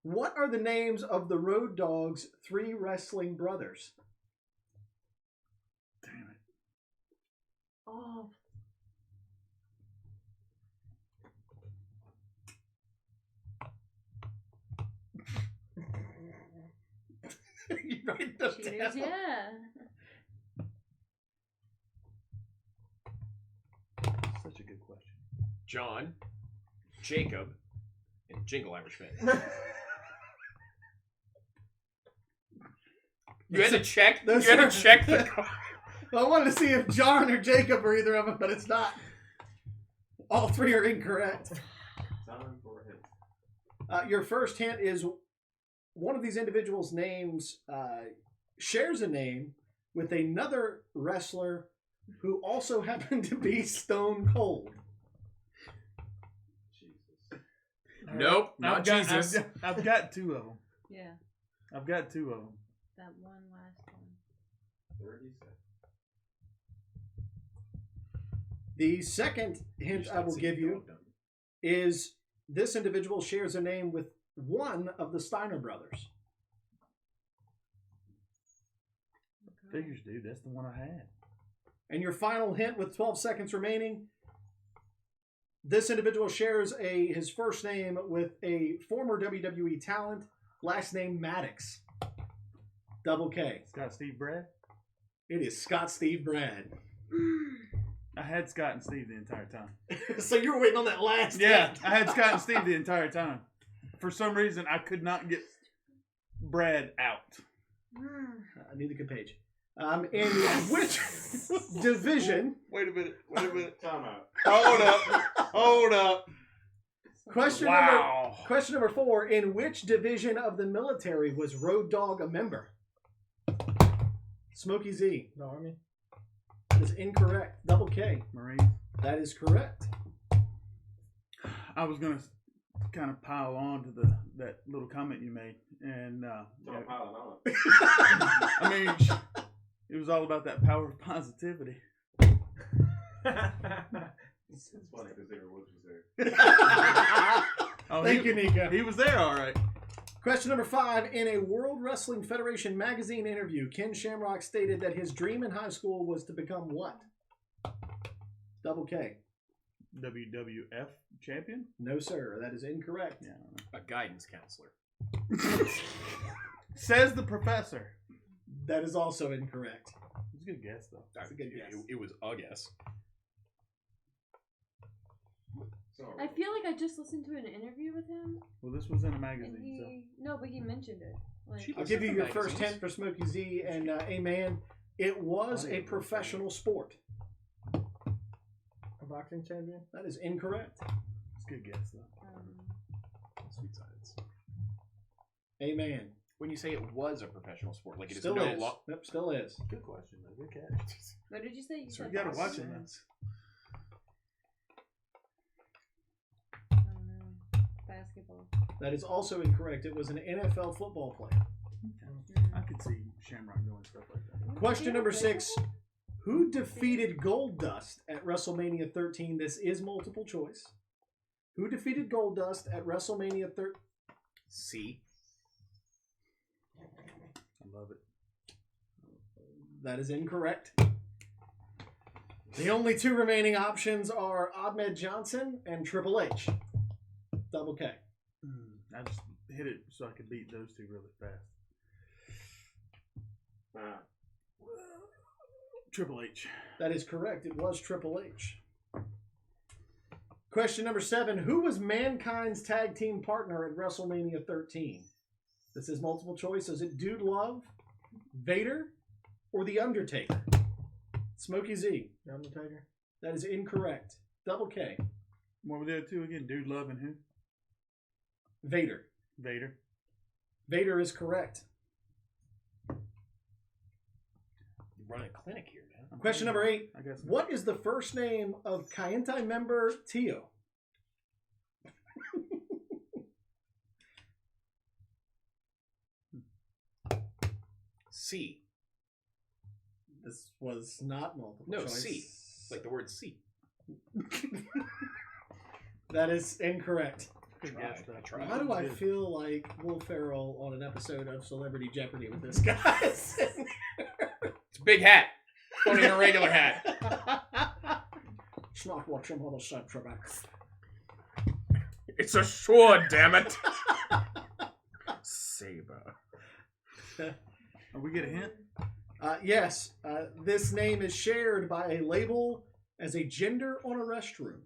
What are the names of the Road Dogg's 3 wrestling brothers? Damn it. Oh, You write those cheaters, down. yeah. Such a good question. John, Jacob, and Jingle Irishman. You had to check. Those You had are- to check the card. I wanted to see if John or Jacob are either of them, but it's not. All 3 are incorrect. Time for a hint. Your first hint is one of these individuals' names shares a name with another wrestler who also happened to be Stone Cold. Jesus. Nope, not Jesus. I've got 2 of them. Yeah, I've got 2 of them. that one last one. 30 seconds. The second hint I will give you is this individual shares a name with one of the Steiner brothers. Figures, dude. That's the one I had. And your final hint with 12 seconds remaining, this individual shares his first name with a former WWE talent, last name Maddox. Double K. Scott Steve Brad. It is Scott Steve Brad. I had Scott and Steve the entire time. So you were waiting on that last Yeah, hint. I had Scott and Steve the entire time. For some reason, I could not get Brad out. I need the good page. In which division? Wait a minute. Time out. Hold up. Question number 4. In which division of the military was Road Dogg a member? Smokey Z. The Army. That is incorrect. Double K. Marine. That is correct. I was gonna kind of pile on to that little comment you made, and Don't pile on. I mean, it was all about that power of positivity. It's funny because Xavier Woods was there. Oh, Thank you, Nico. He was there, all right. Question number 5. In a World Wrestling Federation magazine interview, Ken Shamrock stated that his dream in high school was to become what? Double K. WWF champion? No, sir. That is incorrect. Yeah. A guidance counselor. Says the professor. That is also incorrect. It's a good guess, though. That's a good guess. It was a guess. Sorry. I feel like I just listened to an interview with him, Well, this was in a and magazine, no, but he mentioned it. Like, She- I'll give you your Magazines. first hint for Smokey Z and A-Man. It was a professional sport. A boxing champion? That is incorrect. It's a good guess, though. Sweet science. A-Man. When you say it was a professional sport, like it is Still no is. lo- Yep, still is. Good question, though. Good catch. what did you say? So said you gotta boxing? watch it now. I don't know. Basketball. That is also incorrect. It was an NFL football player. I could see Shamrock doing stuff like that. Question number 6. Who defeated Goldust at WrestleMania 13? This is multiple choice. Who defeated Goldust at WrestleMania 13? C. I love it. That is incorrect. The only 2 remaining options are Ahmed Johnson and Triple H. Double K. I just hit it so I could beat those 2 really fast. Triple H. That is correct. It was Triple H. Question number 7. Who was Mankind's tag team partner at WrestleMania 13? This is multiple choice. Is it Dude Love, Vader, or The Undertaker? Smokey Z. The Undertaker? That is incorrect. Double K. What were the other 2 again? Dude Love and who? Vader. Vader. Vader is correct. You run a clinic here, man. Question number 8. I guess. What is the first name of Kaientai member Tio? C. This was not multiple No, choice. C. Like the word C. That is incorrect. Good Tried. guess, though. I tried. Why do I Good. feel like Will Ferrell on an episode of Celebrity Jeopardy with this guy? It's a big hat. Not even a regular hat. It's not what your mother said, Trebek. It's a sword, damn it. Saber. We get a hint? Yes, this name is shared by a label as a gender on a restroom.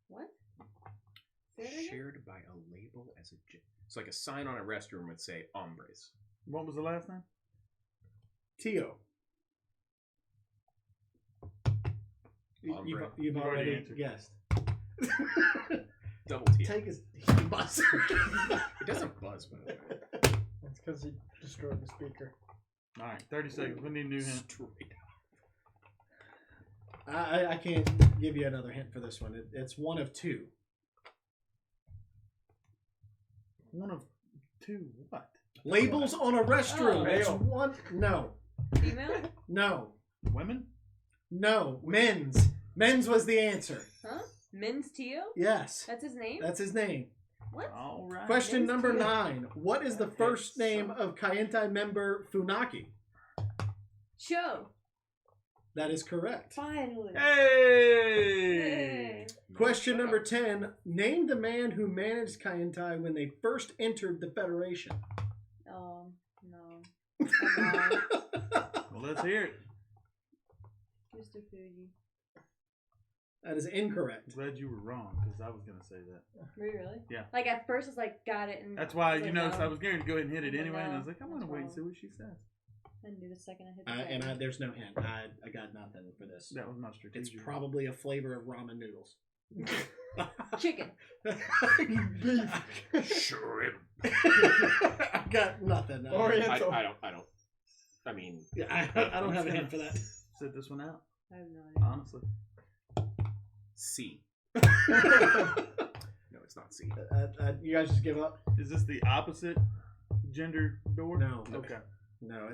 What? Say it again? Shared by a label as a... It's like a sign on a restroom would say hombres. What was the last name? Tio. Hombre. You've You've already already answered. guessed. Double T. Take his buzzer. It doesn't buzz, by the way. That's because he destroyed the speaker. All right, 30 seconds. We need a new hint. Straight. I can't give you another hint for this one. It's one of 2. One of 2 what? Labels on a restroom. Oh. It's one. No. Female? No. Women? No. Men's. Men's was the answer. Huh? Men's Tio? Yes. That's his name? That's his name. What? All right. Question Men's number Tio. 9. What is the Okay, first name so- of Kaientai member Funaki? Show. That is correct. Finally. Hey! Question number 10. Name the man who managed Kaientai when they first entered the Federation. Oh, no. Come on. Well, let's hear it. Mr. Fuji. That is incorrect. I'm glad you were wrong, because I was going to say that. Were you really? Yeah. Like at first it's like, got it. And That's why, I was you like, know, no. I was going to go ahead and hit it But anyway, and I no, was like, I'm going to that's wait and wrong. see what she says. I knew the second I hit the button. There's no hint. I got nothing for this. That was my It's strategic. probably a flavor of ramen noodles. Chicken. Beef. Shrimp. I got nothing. Oriental. I don't. I mean, Yeah, I don't have a hint for that. Sit this one out, I have no idea. honestly. C. No, it's not C. You guys just give up? Is this the opposite gender door? No. Okay. No,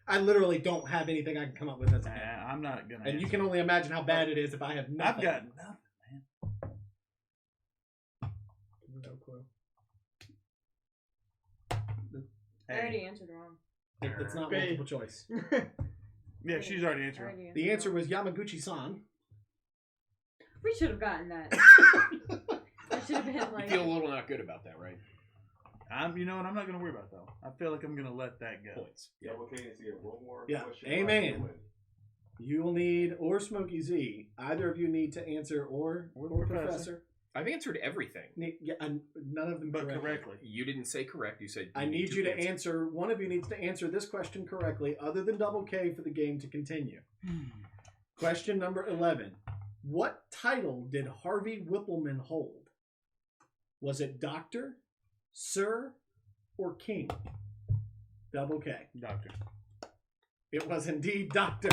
I literally don't have anything I can come up with as a hint. I'm not gonna. And you answer. can only imagine how bad it is if I have nothing. I've got nothing, man. No clue. I already answered wrong. It's not B. multiple choice. Yeah, she's already answered. Already answered The answer wrong. was Yamaguchi-san. We should have gotten that. That should have been You like. feel a little not good about that, right? You know what? I'm not gonna worry about that. I feel like I'm gonna let that go. Points. Yeah, okay, needs to get one more Yeah, question. amen. You will need, or Smokey Z, either of you need to answer, or Professor. I've answered everything. Yeah, and none of them But correctly. correctly. You didn't say correct. You said I need you to answer. One of you needs to answer this question correctly, other than double K, for the game to continue. Question number 11. What title did Harvey Whippleman hold? Was it Doctor, Sir, or King? Double K. Doctor. It was indeed Doctor.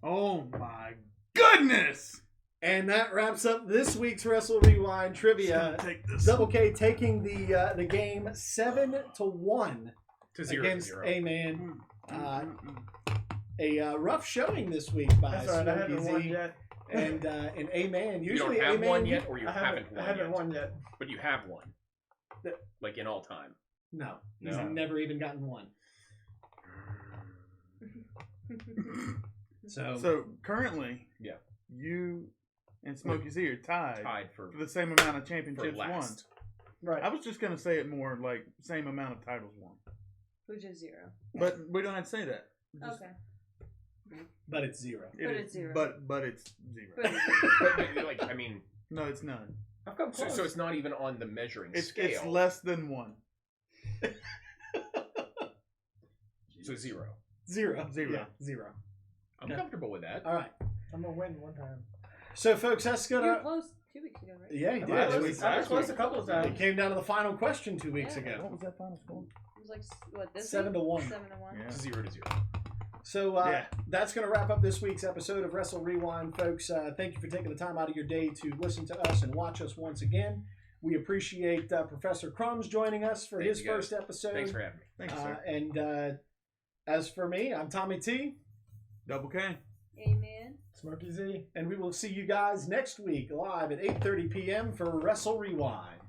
Oh my goodness! And that wraps up this week's Wrestle Rewind trivia. Take this. Double K taking the game 7-1 to 0 against to 0. A-Man. A rough showing this week by That's alright. I Smokey haven't won Z yet. and A-Man. You Usually don't have A-Man, one yet, or you I haven't won yet. won yet. But you have one. The- Like in all time. No, he's No. never even gotten one. So currently, Yeah. you and Smokey Z are tied for the same amount of for championships won. last. Right. I was just gonna say it more like same amount of titles won, Which is 0. but we don't have to say that. Just- Okay. But it's 0. But is- it's 0. But it's 0. But it's 0. Like, I mean, No, it's none. I've come so, close. so it's not even on the measuring It's scale. less than 1. So 0. 0. 0. Yeah, 0. I'm Okay. comfortable with that. All right. I'm gonna win one time. So, folks, that's You were gonna. close 2 weeks ago, right? Yeah, he I did. was It close- was- I was close a couple of It times. came down to the final question 2 weeks Yeah. ago. What was that final score? It was like, what, this 7-1. 7-1. Yeah. 0 to 0. So Yeah. that's going to wrap up this week's episode of Wrestle Rewind, folks. Thank you for taking the time out of your day to listen to us and watch us once again. We appreciate Professor Crumbs joining us for Thank his you, guys. first episode. Thanks for having me. Thanks, sir. And as for me, I'm Tommy T, Double K. Amen. Smokey Z. and we will see you guys next week live at 8:30 p.m. for Wrestle Rewind.